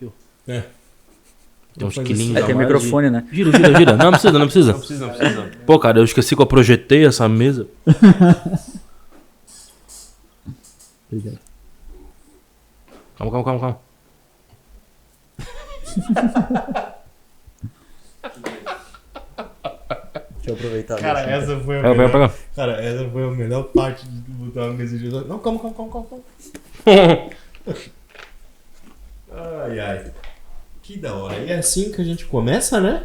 aqui, ó. É. Tem uns Faz quilinhos assim. a Tem mais microfone, né? Gira. Não precisa. Não precisa. Pô, cara, eu esqueci que eu projetei essa mesa. Obrigado. Calma. Deixa eu aproveitar. Cara, essa foi a Pega. melhor. Cara, essa foi a melhor parte de botar uma mesa de... Não, calma. Ai. Que da hora. E é assim que a gente começa, né?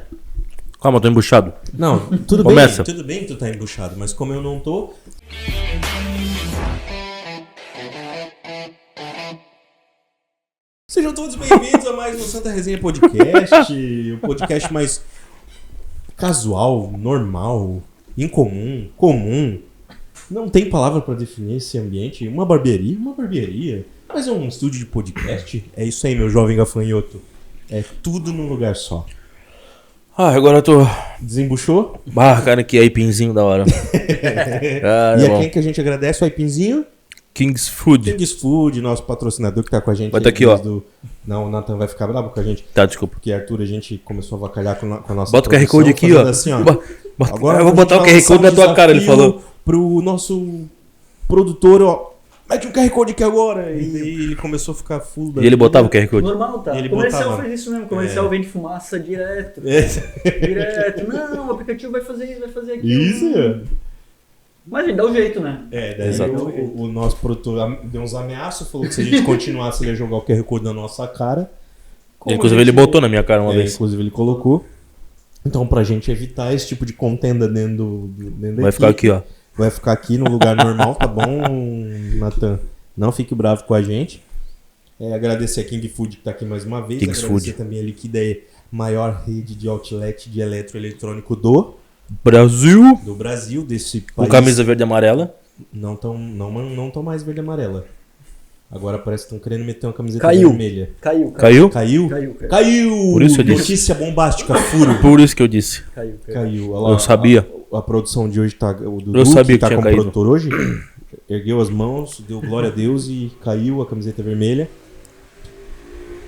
Calma, eu tô embuchado. Não, tudo Começa. bem. Tudo bem que tu tá embuchado, mas como eu não tô... Sejam todos bem-vindos a mais um Santa Resenha Podcast. O podcast mais casual, normal, incomum, comum. Não tem palavra pra definir esse ambiente. Uma barbearia. Mas é um estúdio de podcast. É isso aí, meu jovem gafanhoto. É tudo num lugar só. Ah, agora eu tô... Desembuchou? Ah, cara, que aipinzinho da hora. Cara, E a bom. quem que a gente agradece? O Aipinzinho? King's Food. Kings Food, nosso patrocinador que tá com a gente. Vai tá aqui, ó. Não, o Nathan vai ficar bravo com a gente. Tá, desculpa. Porque Arthur, a gente começou a avacalhar com a nossa Bota o QR produção, Code aqui, ó. fazendo assim, ó. Agora eu vou botar o QR Code na tua cara, ele falou. Pro nosso produtor, ó. Mete um QR Code aqui agora. E daí ele começou a ficar full da E ele vida. botava o QR Code. Normal, tá? Ele O comercial botava. faz isso mesmo. O comercial vende fumaça direto. Direto. Não, o aplicativo vai fazer isso, vai fazer aquilo. Isso. Mas ele dá o jeito, né? Daí Exato. o nosso produtor deu uns ameaços, falou que se a gente continuasse, ele ia jogar o QR Code na nossa cara. Como Inclusive, a gente- ele botou na minha cara uma vez. Inclusive ele colocou. Então, pra gente evitar esse tipo de contenda dentro da Vai ficar equipe, aqui, ó. vai ficar aqui no lugar normal, tá bom, Nathan? Não fique bravo com a gente. Agradecer a King Food que tá aqui mais uma vez. King's Agradecer Food. também a Liquida, maior rede de outlet de eletroeletrônico do Brasil. Brasil, desse Com país. camisa verde e amarela. Não tão mais verde e amarela. Agora parece que estão querendo meter uma camiseta Caiu. vermelha. Caiu. Caiu? Caiu? Caiu. Por isso eu disse. Notícia bombástica, furo. Por isso que eu disse. Caiu. Olha lá, Eu sabia. A produção de hoje tá. O Dudu, Eu sabia que tá que tinha como caído. produtor hoje, ergueu as mãos, deu glória a Deus e caiu a camiseta vermelha.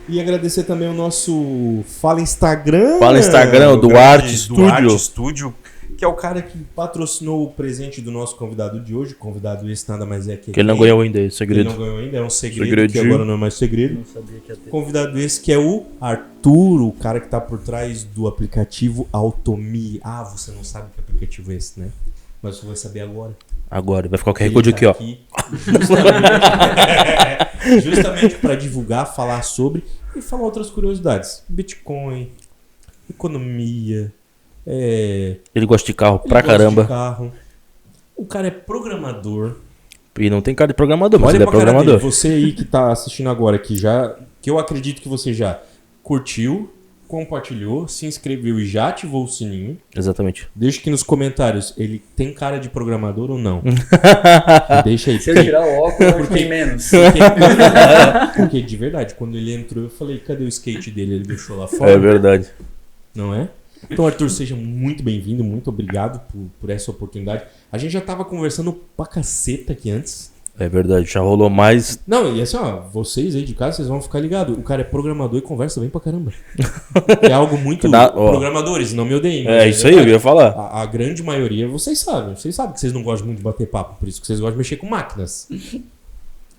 E agradecer também ao nosso Fala Instagram. Fala Instagram, o do grande Arte Studio. Arte Studio, que é o cara que patrocinou o presente do nosso convidado de hoje. Convidado esse nada mais é que Que ele não quem? ganhou ainda, é Ele segredo. não ganhou ainda, é um segredo Segredinho. que agora não é mais segredo. Não sabia que ia ter. Convidado esse que é o Arthur, o cara que tá por trás do aplicativo Automi. Ah, você não sabe que aplicativo é esse, né? Mas você vai saber agora. Agora, vai ficar o QR Ele Code tá aqui, ó. Justamente para divulgar, falar sobre e falar outras curiosidades. Bitcoin, economia, Ele gosta de carro ele pra gosta de caramba. carro. O cara é programador. E não tem cara de programador, mas Olha ele é pra cara dele, programador. você aí que tá assistindo agora, que eu acredito que você já curtiu, compartilhou, se inscreveu e já ativou o sininho. Exatamente. Deixa aqui nos comentários, ele tem cara de programador ou não? Deixa aí. Se eu tirar o óculos, tem menos. Porque de verdade, quando ele entrou, eu falei, cadê o skate dele? Ele deixou lá fora. É verdade. Não é? Então, Arthur, seja muito bem-vindo, muito obrigado por essa oportunidade. A gente já tava conversando pra caceta aqui antes. É verdade. Já rolou mais. Não, e assim, ó, vocês aí de casa, vocês vão ficar ligados. O cara é programador e conversa bem pra caramba. É algo muito... Programadores, não me odeiem. mas É isso aí, eu ia falar. A grande maioria, vocês sabem que vocês não gostam muito de bater papo, por isso que vocês gostam de mexer com máquinas.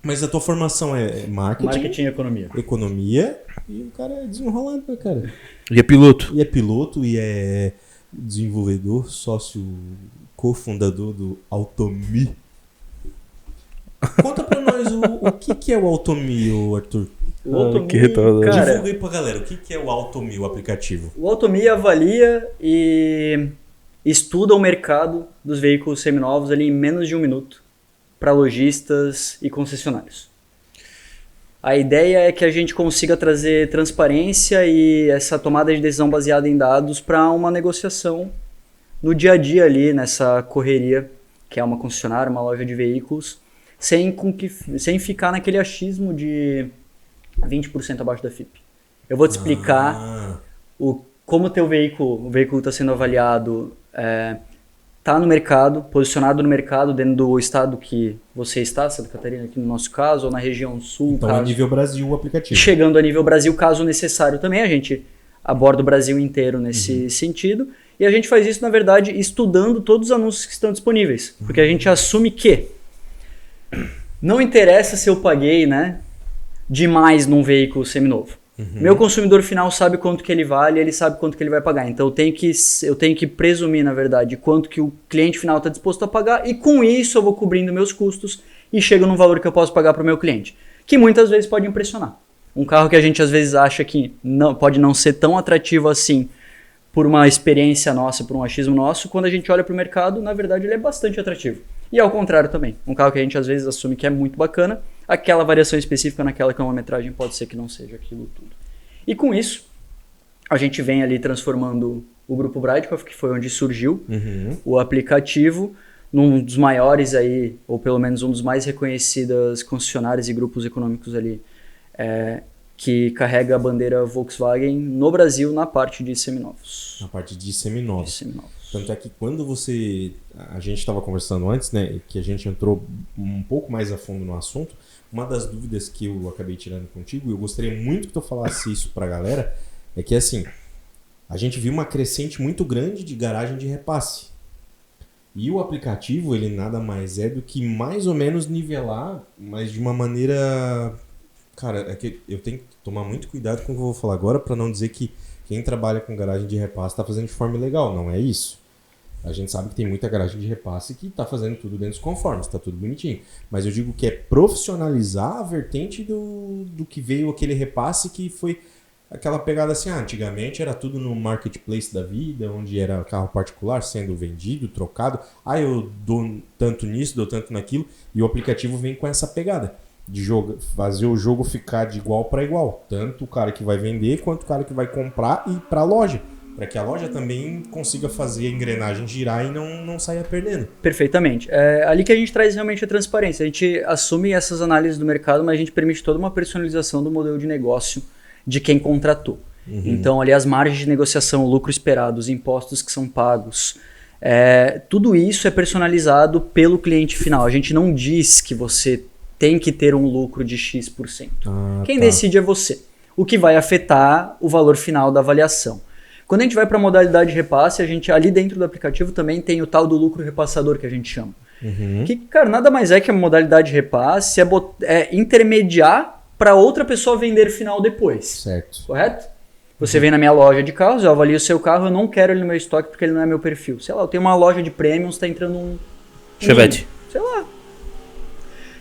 Mas a tua formação é Marketing e economia. economia, e o cara é desenrolado, né, cara? E é piloto. E é piloto, e é desenvolvedor, sócio, cofundador do Automi. Conta pra nós o que é o Automi, Arthur. O Automi, que retardado. cara, Divulga aí pra galera, o que é o Automi, o aplicativo? o Automi avalia e estuda o mercado dos veículos seminovos ali em menos de um minuto para lojistas e concessionários. A ideia é que a gente consiga trazer transparência e essa tomada de decisão baseada em dados para uma negociação no dia a dia ali, nessa correria, que é uma concessionária, uma loja de veículos, sem ficar naquele achismo de 20% abaixo da FIP. Eu vou te explicar como o veículo está sendo avaliado está no mercado, posicionado no mercado dentro do estado que você está, Santa Catarina aqui no nosso caso, ou na região sul. Então, a nível Brasil, o aplicativo. Chegando a nível Brasil, caso necessário também, a gente aborda o Brasil inteiro nesse sentido. E a gente faz isso, na verdade, estudando todos os anúncios que estão disponíveis. Porque a gente assume que não interessa se eu paguei, né, demais num veículo seminovo. Meu consumidor final sabe quanto que ele vale, ele sabe quanto que ele vai pagar. Então eu tenho que presumir, na verdade, quanto que o cliente final está disposto a pagar, e com isso eu vou cobrindo meus custos e chego num valor que eu posso pagar para o meu cliente, que muitas vezes pode impressionar. Um carro que a gente às vezes acha que pode não ser tão atrativo assim por uma experiência nossa, por um achismo nosso, quando a gente olha para o mercado, na verdade ele é bastante atrativo. E ao contrário também, um carro que a gente às vezes assume que é muito bacana, aquela variação específica naquela quilometragem pode ser que não seja aquilo tudo. E com isso, a gente vem ali transformando o Grupo Bridecraft, que foi onde surgiu o aplicativo, num dos maiores aí, ou pelo menos um dos mais reconhecidos concessionários e grupos econômicos ali, que carrega a bandeira Volkswagen no Brasil na parte de seminovos. Na parte de seminovos. Tanto é que quando a gente estava conversando antes, né, que a gente entrou um pouco mais a fundo no assunto, uma das dúvidas que eu acabei tirando contigo, e eu gostaria muito que tu falasse isso pra galera, é que assim, a gente viu uma crescente muito grande de garagem de repasse. E o aplicativo, ele nada mais é do que mais ou menos nivelar, mas de uma maneira... Cara, é que eu tenho que tomar muito cuidado com o que eu vou falar agora para não dizer que quem trabalha com garagem de repasse está fazendo de forma ilegal. Não é isso. A gente sabe que tem muita garagem de repasse que está fazendo tudo dentro dos conformes, está tudo bonitinho. Mas eu digo que é profissionalizar a vertente do que veio aquele repasse, que foi aquela pegada assim, antigamente era tudo no marketplace da vida, onde era carro particular sendo vendido, trocado. Eu dou tanto nisso, dou tanto naquilo, e o aplicativo vem com essa pegada de fazer o jogo ficar de igual para igual. Tanto o cara que vai vender, quanto o cara que vai comprar e ir para a loja. Para que a loja também consiga fazer a engrenagem girar e não saia perdendo. Perfeitamente. É ali que a gente traz realmente a transparência. A gente assume essas análises do mercado, mas a gente permite toda uma personalização do modelo de negócio de quem contratou. Então, ali as margens de negociação, o lucro esperado, os impostos que são pagos, tudo isso é personalizado pelo cliente final. A gente não diz que você tem que ter um lucro de X%. Quem decide é você. O que vai afetar o valor final da avaliação. Quando a gente vai para a modalidade de repasse, a gente ali dentro do aplicativo também tem o tal do lucro repassador, que a gente chama. Que, cara, nada mais é que a modalidade de repasse é intermediar para outra pessoa vender final depois. Certo. Correto? Você vem na minha loja de carros, eu avalio o seu carro, eu não quero ele no meu estoque porque ele não é meu perfil. Sei lá, eu tenho uma loja de premiums, está entrando um... Chevette. Sei lá.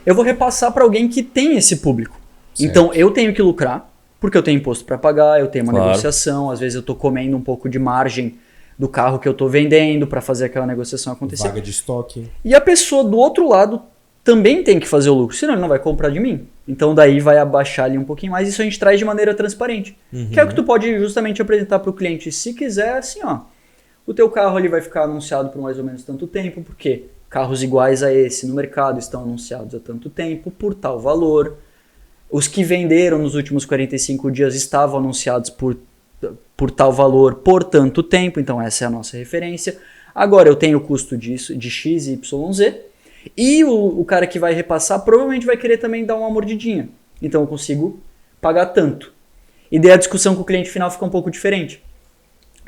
Eu vou repassar para alguém que tem esse público. Certo. Então, eu tenho que lucrar, porque eu tenho imposto para pagar, eu tenho uma negociação, às vezes eu estou comendo um pouco de margem do carro que eu estou vendendo para fazer aquela negociação acontecer. Vaga de estoque. E a pessoa do outro lado também tem que fazer o lucro, senão ele não vai comprar de mim. Então daí vai abaixar ali um pouquinho mais, isso a gente traz de maneira transparente. Que é o que tu pode justamente apresentar para o cliente. Se quiser, assim, ó, o teu carro ali vai ficar anunciado por mais ou menos tanto tempo, porque carros iguais a esse no mercado estão anunciados há tanto tempo, por tal valor. Os que venderam nos últimos 45 dias estavam anunciados por tal valor por tanto tempo, então essa é a nossa referência. Agora eu tenho o custo disso de X, Y, Z, e o cara que vai repassar provavelmente vai querer também dar uma mordidinha. Então eu consigo pagar tanto. E daí a discussão com o cliente final fica um pouco diferente.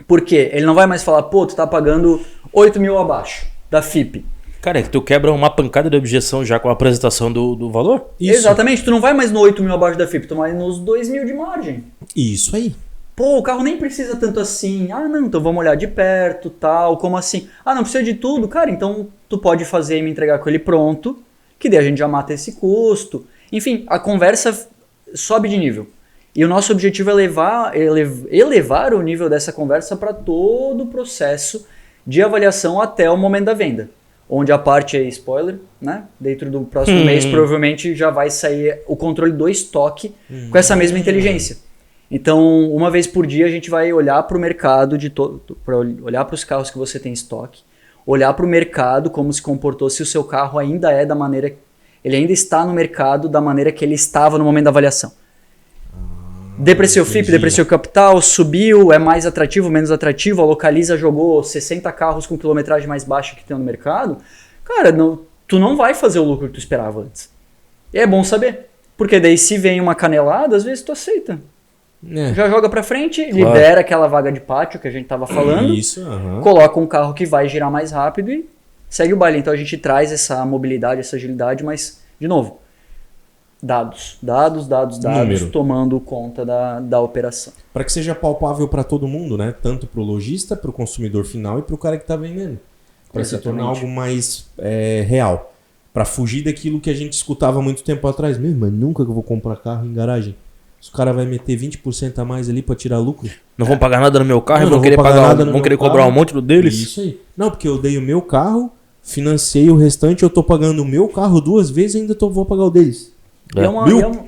Por quê? Ele não vai mais falar, pô, tu tá pagando 8 mil abaixo da FIP. Cara, é que tu quebra uma pancada de objeção já com a apresentação do valor? Isso. Exatamente, tu não vai mais no 8 mil abaixo da FIP, tu vai nos 2 mil de margem. Isso aí. Pô, o carro nem precisa tanto assim. Ah, não, então vamos olhar de perto, tal, como assim? Ah, não precisa de tudo? Cara, então tu pode fazer e me entregar com ele pronto, que daí a gente já mata esse custo. Enfim, a conversa sobe de nível. E o nosso objetivo é elevar o nível dessa conversa para todo o processo de avaliação até o momento da venda. Onde a parte é spoiler, né? Dentro do próximo mês provavelmente já vai sair o controle do estoque com essa mesma inteligência. Então, uma vez por dia a gente vai olhar para o mercado, olhar para os carros que você tem em estoque, olhar para o mercado, como se comportou, se o seu carro ainda é da maneira... Ele ainda está no mercado da maneira que ele estava no momento da avaliação. Depreciou o FIP, depreciou o capital, subiu, é mais atrativo, menos atrativo, a Localiza jogou 60 carros com quilometragem mais baixa que tem no mercado. Cara, tu não vai fazer o lucro que tu esperava antes. E é bom saber. Porque daí se vem uma canelada, às vezes tu aceita. Já joga pra frente, libera aquela vaga de pátio que a gente tava falando. Isso, coloca um carro que vai girar mais rápido e segue o baile. Então a gente traz essa mobilidade, essa agilidade, mas, de novo, dados, Número. tomando conta da operação. Para que seja palpável para todo mundo, né? Tanto para o lojista, para o consumidor final e para o cara que está vendendo. Para se tornar algo mais real. Para fugir daquilo que a gente escutava há muito tempo atrás. Mas nunca que eu vou comprar carro em garagem. Se o cara vai meter 20% a mais ali para tirar lucro. Não vão pagar nada no meu carro, Não vão querer pagar nada no vão meu querer carro. cobrar um monte do deles. Isso aí. Não, porque eu dei o meu carro, financei o restante, eu tô pagando o meu carro 2 vezes e ainda vou pagar o deles. E é uma- Meu, e é uma-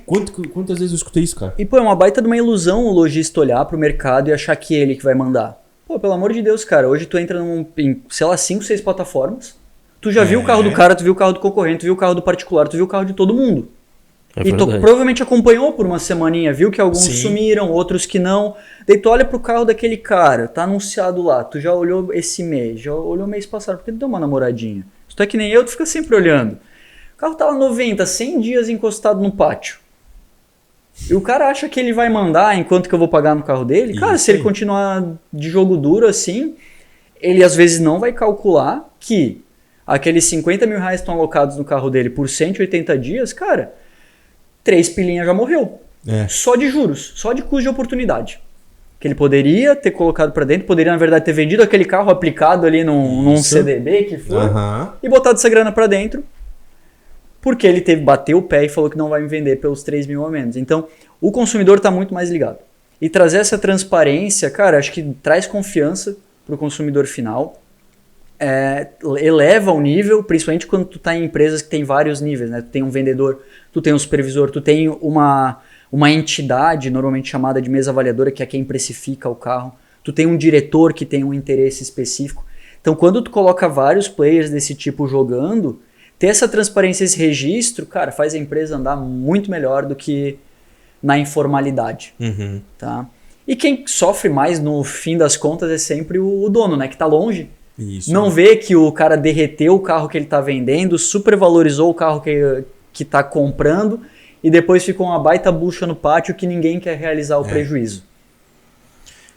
quantas vezes eu escutei isso, cara? E pô, é uma baita de uma ilusão o lojista olhar pro mercado e achar que ele que vai mandar. Pô, pelo amor de Deus, cara, hoje tu entra em, sei lá, 5, 6 plataformas, tu já viu o carro do cara, tu viu o carro do concorrente, tu viu o carro do particular, tu viu o carro de todo mundo. É E tu verdade. provavelmente acompanhou por uma semaninha, viu que alguns sumiram, outros que não. Daí tu olha pro carro daquele cara, tá anunciado lá, tu já olhou esse mês, já olhou mês passado, porque tu deu uma namoradinha. Se tu é que nem eu, tu fica sempre olhando. O carro tá lá 90, 100 dias encostado no pátio. E o cara acha que ele vai mandar enquanto que eu vou pagar no carro dele? Cara, Isso se ele aí. continuar de jogo duro assim, ele às vezes não vai calcular que aqueles 50 mil reais estão alocados no carro dele por 180 dias, cara, 3 pilinhas já morreu. É. Só de juros, só de custo de oportunidade. Que ele poderia ter colocado pra dentro, poderia na verdade ter vendido aquele carro aplicado ali num Isso. CDB que for Aham. e botado essa grana pra dentro, porque ele bateu o pé e falou que não vai me vender pelos 3 mil a menos. Então, o consumidor está muito mais ligado. E trazer essa transparência, cara, acho que traz confiança pro consumidor final, eleva o nível, principalmente quando tu tá em empresas que tem vários níveis, né? Tu tem um vendedor, tu tem um supervisor, tu tem uma entidade, normalmente chamada de mesa avaliadora, que é quem precifica o carro. Tu tem um diretor que tem um interesse específico. Então, quando tu coloca vários players desse tipo jogando, ter essa transparência, esse registro, cara, faz a empresa andar muito melhor do que na informalidade, Uhum. tá? E quem sofre mais no fim das contas é sempre o dono, né? Que tá longe. Isso. Não vê que o cara derreteu o carro que ele tá vendendo, supervalorizou o carro que tá comprando e depois ficou uma baita bucha no pátio que ninguém quer realizar o prejuízo.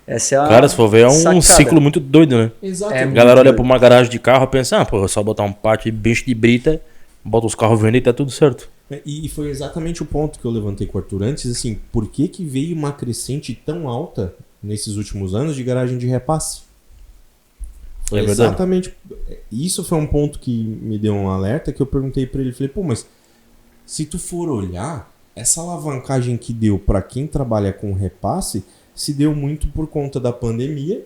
Essa é a Cara, se for ver, é um sacada. ciclo muito doido, né? Exato. É A muito galera olha doido. pra uma garagem de carro e pensa, pô, é só botar um pátio e bicho de brita, bota os carros vender e tá tudo certo. E foi exatamente o ponto que eu levantei com o Arthur antes, assim, por que veio uma crescente tão alta nesses últimos anos de garagem de repasse? Foi É verdade. exatamente. Isso foi um ponto que me deu um alerta que eu perguntei pra ele, falei, pô, mas se tu for olhar, essa alavancagem que deu pra quem trabalha com repasse se deu muito por conta da pandemia.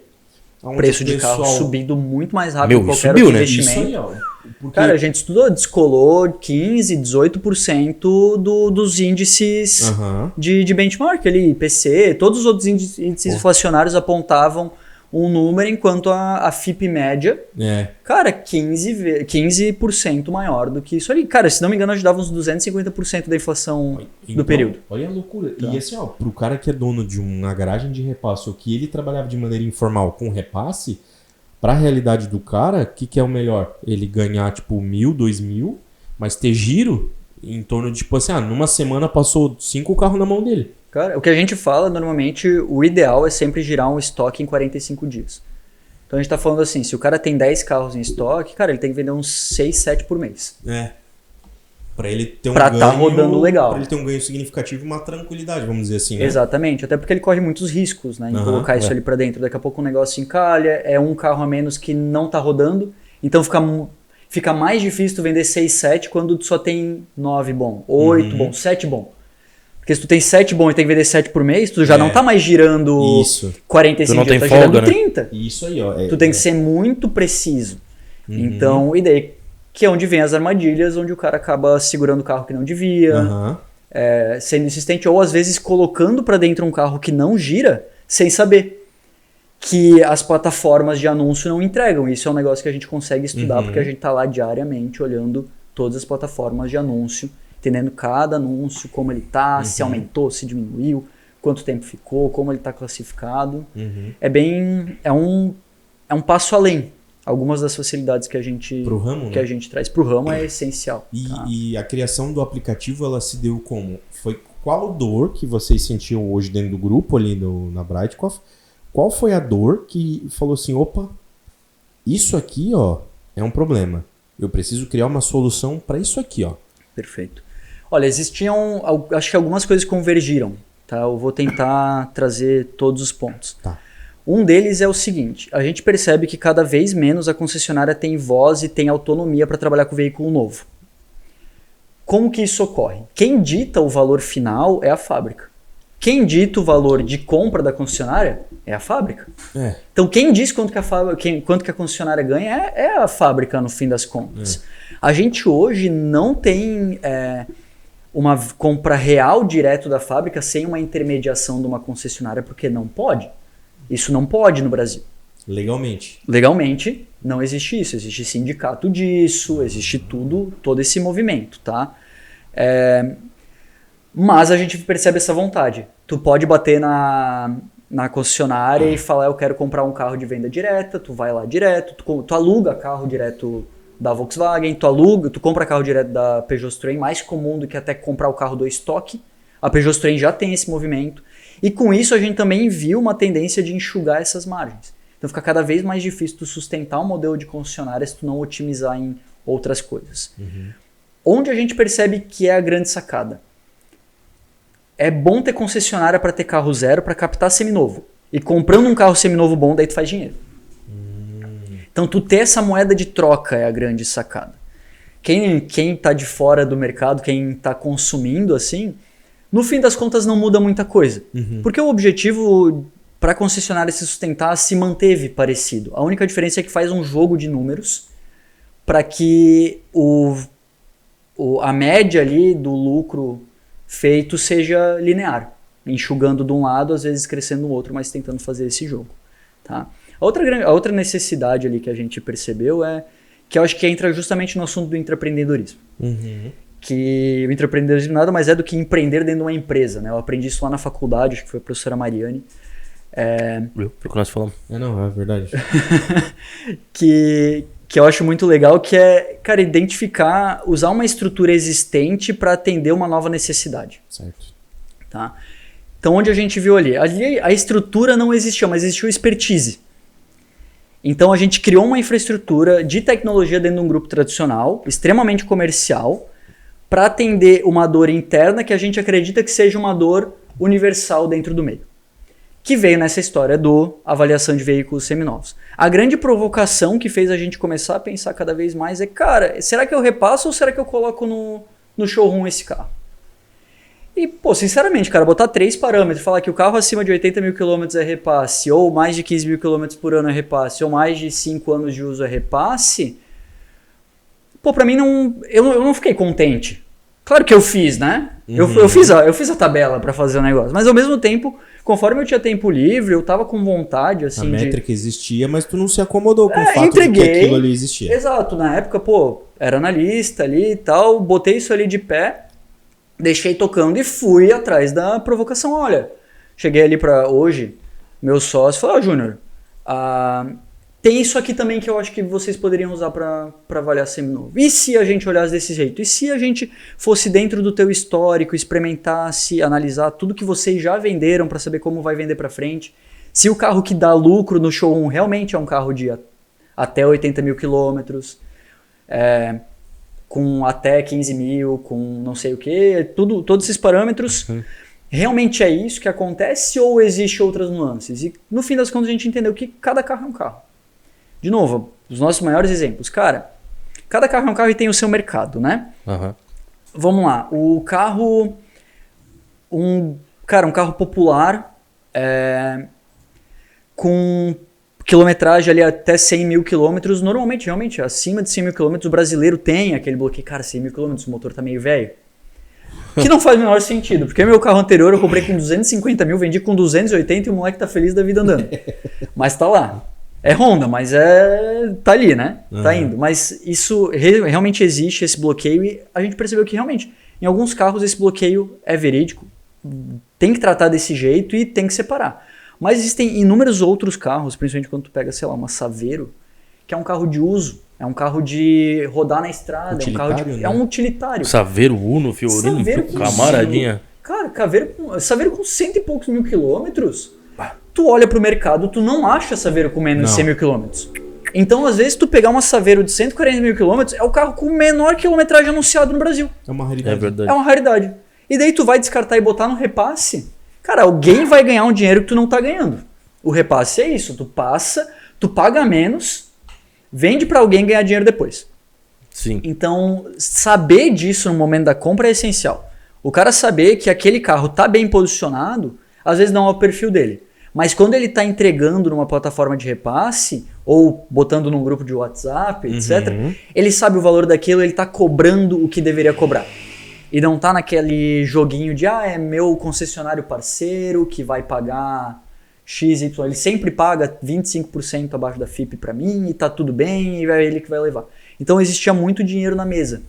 O preço de carro subindo muito mais rápido Meu, que qualquer subiu, outro né? investimento. Isso aí, ó. Porque Cara, a gente estudou, descolou 15, 18% dos índices Aham. de benchmark ali, IPC, todos os outros índices inflacionários apontavam um número, enquanto a FIP média, É. cara, 15% maior do que isso ali. Cara, se não me engano, ajudava uns 250% da inflação do Então, período. Olha a loucura. Tá. E assim, ó, pro cara que é dono de uma garagem de repasse ou que ele trabalhava de maneira informal com repasse, pra realidade do cara, o que é o melhor? Ele ganhar, tipo, 1.000, 2.000, mas ter giro em torno de, tipo assim, numa semana passou 5 carros na mão dele. Cara, o que a gente fala, normalmente, o ideal é sempre girar um estoque em 45 dias. Então a gente tá falando assim, se o cara tem 10 carros em estoque, cara, ele tem que vender uns 6, 7 por mês. É. Pra ele ter um Pra ganho... tá rodando legal. Pra ele ter um ganho significativo e uma tranquilidade, vamos dizer assim, né? Exatamente, até porque ele corre muitos riscos, né, em Aham, colocar isso ali pra dentro. Daqui a pouco um negócio encalha, é um carro a menos que não tá rodando, então fica mais difícil tu vender 6, 7 quando tu só tem 9 bom, 8 bom, 7 bom. Porque se tu tem 7 bom e tem que vender 7 por mês, tu já não tá mais girando Isso. 45 Tu não dias, tem tá folga, girando né? 30. Isso aí, ó. Tu tem que ser muito preciso. Então, e daí que é onde vem as armadilhas, onde o cara acaba segurando o carro que não devia, Aham. sendo insistente, ou às vezes colocando pra dentro um carro que não gira, sem saber que as plataformas de anúncio não entregam. Isso é um negócio que a gente consegue estudar, porque a gente tá lá diariamente olhando todas as plataformas de anúncio, entendendo cada anúncio, como ele tá, se aumentou, se diminuiu, quanto tempo ficou, como ele está classificado. É um passo além. Algumas das facilidades que a gente, Pro ramo, que né? a gente traz para o ramo é essencial. Tá? E a criação do aplicativo, ela se deu como? Foi qual dor que vocês sentiam hoje dentro do grupo ali na Brightcoff? Qual foi a dor que falou assim, opa, isso aqui, ó, é um problema. Eu preciso criar uma solução para isso aqui, ó. Perfeito. Olha, existiam, acho que algumas coisas convergiram, tá? Eu vou tentar trazer todos os pontos. Tá. Um deles é o seguinte, a gente percebe que cada vez menos a concessionária tem voz e tem autonomia para trabalhar com o veículo novo. Como que isso ocorre? Quem dita o valor final é a fábrica. Quem dita o valor de compra da concessionária é a fábrica. Então quem diz quanto que a concessionária ganha é a fábrica no fim das contas. A gente hoje não tem uma compra real direto da fábrica sem uma intermediação de uma concessionária, porque não pode. Isso não pode no Brasil. Legalmente, não existe isso. Existe sindicato disso, existe todo esse movimento, tá? Mas a gente percebe essa vontade. Tu pode bater na concessionária e falar, eu quero comprar um carro de venda direta, tu vai lá direto, tu aluga carro direto da Volkswagen, tu compra carro direto da Peugeot Citroën, mais comum do que até comprar o carro do estoque. A Peugeot Citroën já tem esse movimento. E com isso a gente também viu uma tendência de enxugar essas margens. Então fica cada vez mais difícil tu sustentar um modelo de concessionária se tu não otimizar em outras coisas. Onde a gente percebe que é a grande sacada? É bom ter concessionária para ter carro zero para captar seminovo. E comprando um carro seminovo bom, daí tu faz dinheiro. Então tu ter essa moeda de troca é a grande sacada. Quem tá de fora do mercado, quem tá consumindo assim, no fim das contas não muda muita coisa. Porque o objetivo para a concessionária se sustentar se manteve parecido. A única diferença é que faz um jogo de números para que a média ali do lucro feito seja linear. Enxugando de um lado, às vezes crescendo no outro, mas tentando fazer esse jogo. Tá? A outra necessidade ali que a gente percebeu é que eu acho que entra justamente no assunto do intraempreendedorismo. Que o intraempreendedorismo nada mais é do que empreender dentro de uma empresa. Né? Eu aprendi isso lá na faculdade, acho que foi a professora Mariane. Foi o que nós falamos. Não, é verdade. que eu acho muito legal, que é, cara, identificar, usar uma estrutura existente para atender uma nova necessidade. Certo. Tá? Então, onde a gente viu ali a estrutura não existia, mas existiu expertise. Então, a gente criou uma infraestrutura de tecnologia dentro de um grupo tradicional, extremamente comercial, para atender uma dor interna que a gente acredita que seja uma dor universal dentro do meio. Que veio nessa história do avaliação de veículos seminovos. A grande provocação que fez a gente começar a pensar cada vez mais é, cara, será que eu repasso ou será que eu coloco no showroom esse carro? E, pô, sinceramente, cara, botar 3 parâmetros, falar que o carro acima de 80 mil km é repasse, ou mais de 15 mil km por ano é repasse, ou mais de 5 anos de uso é repasse, pô, pra mim eu não fiquei contente. Claro que eu fiz, né? Eu fiz a tabela pra fazer o negócio, mas ao mesmo tempo, conforme eu tinha tempo livre, eu tava com vontade, assim, a métrica existia, mas tu não se acomodou com o fato entreguei, de que aquilo ali existia. Exato, na época, pô, era analista ali e tal, botei isso ali de pé, deixei tocando e fui atrás da provocação. Olha, cheguei ali pra hoje, meu sócio falou, Júnior, tem isso aqui também que eu acho que vocês poderiam usar para avaliar seminovo. E se a gente olhasse desse jeito? E se a gente fosse dentro do teu histórico, experimentasse, analisar tudo que vocês já venderam para saber como vai vender para frente? Se o carro que dá lucro no showroom realmente é um carro de até 80 mil quilômetros, com até 15 mil, com não sei o que, todos esses parâmetros, realmente é isso que acontece ou existe outras nuances? E no fim das contas a gente entendeu que cada carro é um carro. De novo, os nossos maiores exemplos. Cara, cada carro é um carro e tem o seu mercado, né? Vamos lá. O carro... um carro popular com quilometragem ali até 100 mil quilômetros. Normalmente, realmente, acima de 100 mil quilômetros, o brasileiro tem aquele bloqueio. Cara, 100 mil quilômetros, o motor tá meio velho. Que não faz o menor sentido. Porque meu carro anterior eu comprei com 250 mil, vendi com 280 e o moleque tá feliz da vida andando. Mas tá lá. É Honda, mas tá ali, né? Tá indo. Mas isso realmente existe, esse bloqueio, e a gente percebeu que realmente, em alguns carros, esse bloqueio é verídico. tem que tratar desse jeito e tem que separar. Mas existem inúmeros outros carros, principalmente quando tu pega, sei lá, uma Saveiro, que é um carro de uso, é um carro de rodar na estrada, Utilitário, é um utilitário. Saveiro, Uno, Fiorino, Saveiro com camaradinha. Cara, Saveiro com 100 e poucos mil quilômetros, tu olha pro mercado, tu não acha Saveiro com menos de 100 mil quilômetros. Então, às vezes, tu pegar uma Saveiro de 140 mil quilômetros, é o carro com menor quilometragem anunciado no Brasil. É uma raridade. É verdade. É uma raridade. E daí tu vai descartar e botar no repasse, cara, alguém vai ganhar um dinheiro que tu não tá ganhando. O repasse é isso, tu passa, tu paga menos, vende pra alguém ganhar dinheiro depois. Sim. Então, saber disso no momento da compra é essencial. O cara saber que aquele carro tá bem posicionado, às vezes não é o perfil dele. Mas quando ele tá entregando numa plataforma de repasse, ou botando num grupo de WhatsApp, etc., ele sabe o valor daquilo, ele tá cobrando o que deveria cobrar. E não tá naquele joguinho de, é meu concessionário parceiro que vai pagar XY. Ele sempre paga 25% abaixo da FIP pra mim e tá tudo bem e é ele que vai levar. Então existia muito dinheiro na mesa.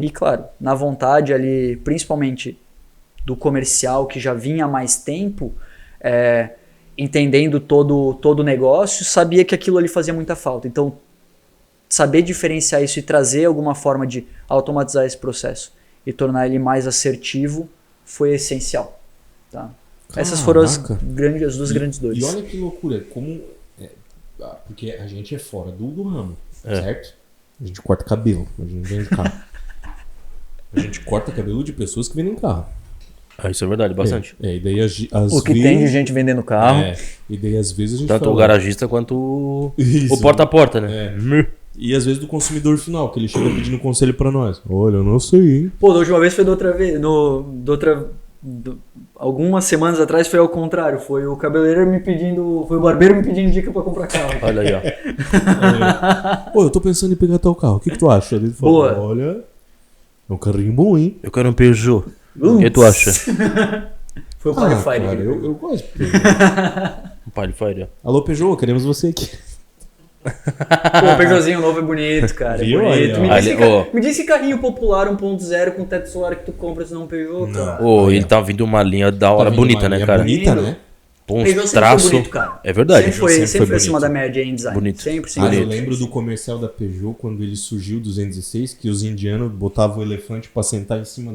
E claro, na vontade ali, principalmente do comercial que já vinha há mais tempo, entendendo todo o negócio, sabia que aquilo ali fazia muita falta. Então, saber diferenciar isso e trazer alguma forma de automatizar esse processo e tornar ele mais assertivo foi essencial. Tá? Essas foram as duas grandes dores. E olha que loucura, porque a gente é fora do ramo, certo? A gente corta cabelo, a gente vende carro. A gente corta cabelo de pessoas que vendem carro. Isso é verdade, bastante. E daí o que tem de gente vendendo carro. E daí às vezes a gente tanto fala, o garagista quanto o porta a porta, né? E às vezes do consumidor final, que ele chega pedindo conselho pra nós. Olha, eu não sei, hein? Pô, da última vez foi algumas semanas atrás foi ao contrário. Foi o cabeleireiro me pedindo, foi o barbeiro me pedindo dica pra comprar carro. Olha aí, ó. Pô, eu tô pensando em pegar tal carro. O que tu acha? Ele falou, Boa. olha, é um carrinho bom, hein? Eu quero um Peugeot. O que tu acha? Foi o Palio Fire. Cara, eu gosto. Um Palio Fire. Alô, Peugeot, queremos você aqui. Pô, o Peugeotzinho novo é bonito, cara. Viu? É bonito. Aí, Me disse carrinho popular 1.0 com teto solar que tu compra, senão um Peugeot, cara. Ele tá vindo uma linha da hora, bonita, né, cara? Bonita, né? Pô, Peugeot uns sempre traços. foi bonito, cara. É verdade. Sempre foi acima bonito. da média em design. Bonito. Sempre. Eu lembro do comercial da Peugeot quando ele surgiu, 206, que os indianos botavam o elefante pra sentar em cima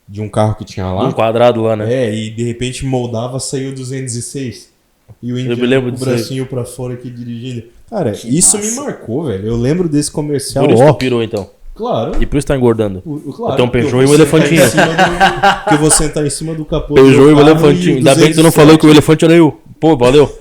de um carro que tinha lá. Um quadrado lá, né? E de repente moldava, saiu o 206. E o me indiano lembro com o disso aí. bracinho pra fora aqui dirigindo. Cara, Que isso massa. me marcou, velho. Eu lembro desse comercial. Por isso que tu pirou, então. Claro. E por isso tá engordando. Claro. Então, porque Peugeot eu e vou o sentar elefantinho. em cima que eu vou sentar em cima do capô. Peugeot e o do carro elefantinho. Ainda bem que tu não 207. falou que o elefante era eu. Pô, valeu.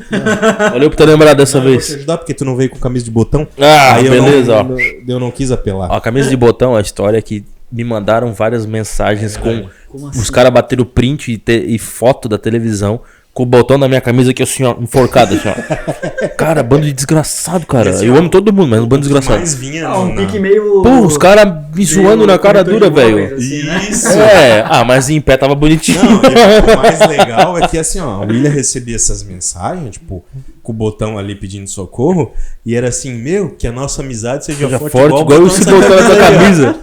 Valeu por ter lembrado dessa Eu vou te vez. ajudar porque tu não veio com camisa de botão. Ah, beleza, ó. Eu não quis apelar. A camisa de botão, a história é que me mandaram várias mensagens com Como os assim? caras bateram print e foto da televisão com o botão da minha camisa aqui assim, ó, enforcado, assim, ó. Cara, bando de desgraçado, cara. Esse Eu é amo todo mundo, mas um bando de desgraçado. Mais vinha Um na- pique meio... Pô, os caras me zoando na cara corretor dura, de imóveis, velho. assim, né? Isso. Mas em pé tava bonitinho. Não, e o mais legal é que assim, ó, o William recebia essas mensagens, tipo, com o botão ali pedindo socorro, e era assim, que a nossa amizade seja Já forte, forte, igual esse botão da camisa.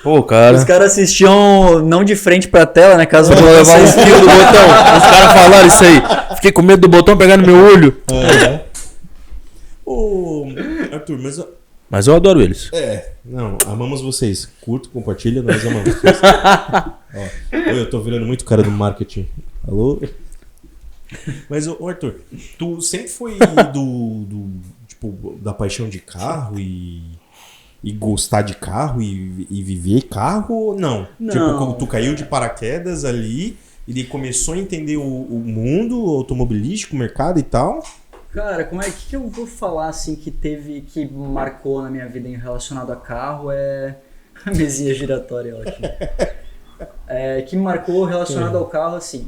Pô, cara. Os caras assistiam não de frente pra tela, né? Caso Vou levar uns quilos do botão. Os caras falaram isso aí. Fiquei com medo do botão pegar no meu olho. Ô, Arthur, mas... Mas eu adoro eles. Não, amamos vocês. Curto, compartilha, nós amamos vocês. Ó, eu tô virando muito cara do marketing. Alô? Mas, ô, Arthur, tu sempre foi tipo, da paixão de carro e gostar de carro e viver carro ou não? Não. Tipo, tu caiu de paraquedas ali e começou a entender o mundo automobilístico, o mercado e tal? Cara, como é que eu vou falar assim que marcou na minha vida em relacionado a carro a mesinha giratória, ótimo. Que me marcou relacionado ao carro assim.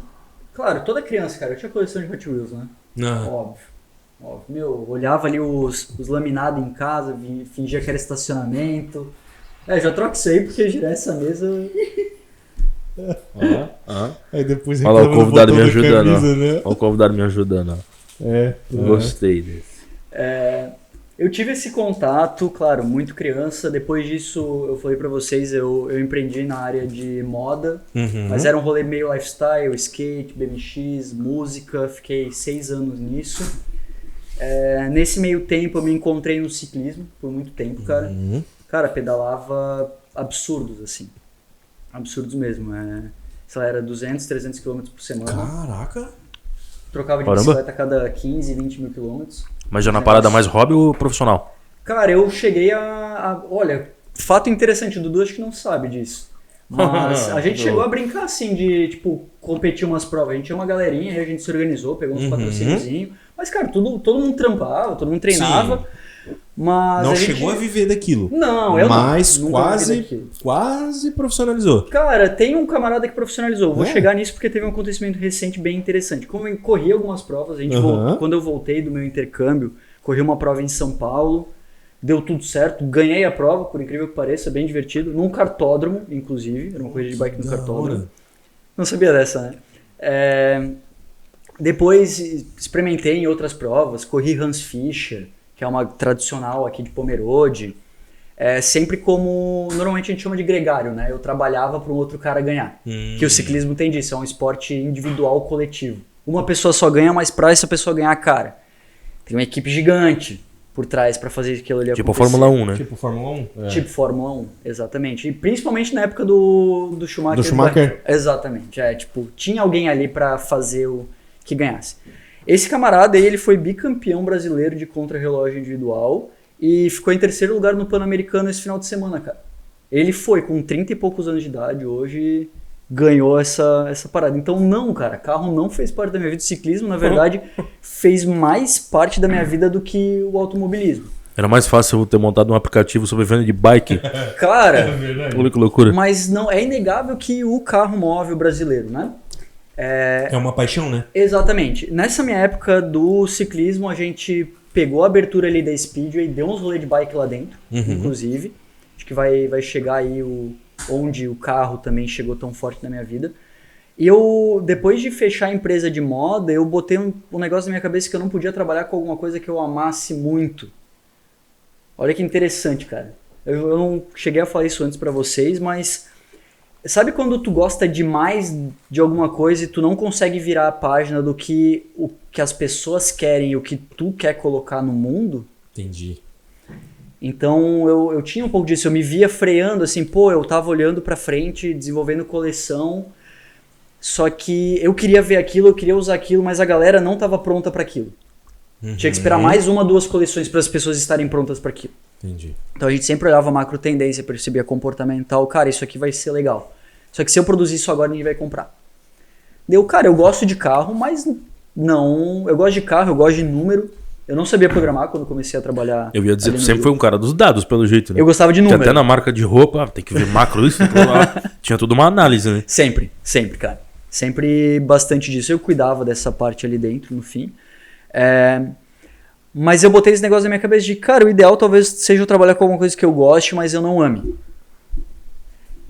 Claro, toda criança, cara, eu tinha coleção de Hot Wheels, né? Não. Óbvio. Meu, olhava ali os laminados em casa, fingia que era estacionamento. Já troca isso aí porque girar essa mesa. Aí depois Olha lá o reclama do convidado me botão da ajudando. camisa, né? Olha o convidado me ajudando. Ó. Gostei desse. Eu tive esse contato, claro, muito criança. Depois disso, eu falei pra vocês, eu empreendi na área de moda. Mas era um rolê meio lifestyle, skate, BMX, música. Fiquei 6 anos nisso. Nesse meio tempo, eu me encontrei no ciclismo por muito tempo, cara. Cara, pedalava absurdos, assim. Absurdos mesmo. Sei lá, era 200, 300 km por semana. Caraca! Trocava de Caramba. bicicleta a cada 15, 20 mil quilômetros. Mas já na parada mais hobby ou profissional? Cara, eu cheguei olha, fato interessante, o Dudu acho que não sabe disso. Mas a gente chegou a brincar assim, de tipo, competir umas provas. A gente tinha uma galerinha, aí a gente se organizou, pegou uns patrocíniozinhos. Mas, cara, todo mundo trampava, todo mundo treinava. Mas Não a gente... chegou a viver daquilo. Não, eu mas não. quase profissionalizou. Cara, tem um camarada que profissionalizou. Vou chegar nisso porque teve um acontecimento recente bem interessante. Como eu corri algumas provas, a gente quando eu voltei do meu intercâmbio, corri uma prova em São Paulo, deu tudo certo, ganhei a prova, por incrível que pareça, bem divertido, num kartódromo, inclusive, era uma corrida de bike no kartódromo. Não sabia dessa, né? Depois experimentei em outras provas, corri Hans Fischer, que é uma tradicional aqui de Pomerode, sempre como, normalmente a gente chama de gregário, né? Eu trabalhava para um outro cara ganhar, que o ciclismo tem disso, é um esporte individual coletivo. Uma pessoa só ganha, mas para essa pessoa ganhar, cara, tem uma equipe gigante por trás para fazer aquilo ali Tipo a acontecer. Fórmula 1, né? Tipo Fórmula 1? Tipo Fórmula 1, exatamente. E principalmente na época do Schumacher. Do Schumacher? Exatamente, tipo, tinha alguém ali para fazer o que ganhasse. Esse camarada aí, ele foi bicampeão brasileiro de contrarrelógio individual e ficou em 3º lugar no Pan-Americano esse final de semana, cara. Ele foi com 30 e poucos anos de idade hoje, ganhou essa parada. Então não, cara, carro não fez parte da minha vida. O ciclismo, na verdade, fez mais parte da minha vida do que o automobilismo. Era mais fácil eu ter montado um aplicativo sobre venda de bike. Cara, Olha que loucura. mas não é inegável que o carro móvel brasileiro, né? É uma paixão, né? Exatamente. Nessa minha época do ciclismo, a gente pegou a abertura ali da Speedway, deu uns rolês de bike lá dentro, inclusive. Acho que vai chegar aí onde o carro também chegou tão forte na minha vida. E eu, depois de fechar a empresa de moda, eu botei um negócio na minha cabeça que eu não podia trabalhar com alguma coisa que eu amasse muito. Olha que interessante, cara. Eu não cheguei a falar isso antes pra vocês, mas... Sabe quando tu gosta demais de alguma coisa e tu não consegue virar a página do que as pessoas querem e o que tu quer colocar no mundo? Entendi. Então eu tinha um pouco disso, eu me via freando assim, eu tava olhando pra frente, desenvolvendo coleção, só que eu queria ver aquilo, eu queria usar aquilo, mas a galera não tava pronta pra aquilo. Tinha que esperar mais 1, 2 coleções para as pessoas estarem prontas para aquilo. Entendi. Então a gente sempre olhava macro tendência, percebia comportamental, cara, isso aqui vai ser legal. Só que se eu produzir isso agora, ninguém vai comprar. Cara, eu gosto de carro, mas não... Eu gosto de carro, eu gosto de número. Eu não sabia programar quando comecei a trabalhar. Eu ia dizer que ali no sempre grupo. foi um cara dos dados, pelo jeito, né? Eu gostava de Tinha número. até na marca de roupa, tem que ver macro isso, aquilo lá. Tinha tudo uma análise, né? Sempre, cara. Sempre bastante disso. Eu cuidava dessa parte ali dentro, no fim. Mas eu botei esse negócio na minha cabeça de, cara, o ideal talvez seja eu trabalhar com alguma coisa que eu goste, mas eu não ame.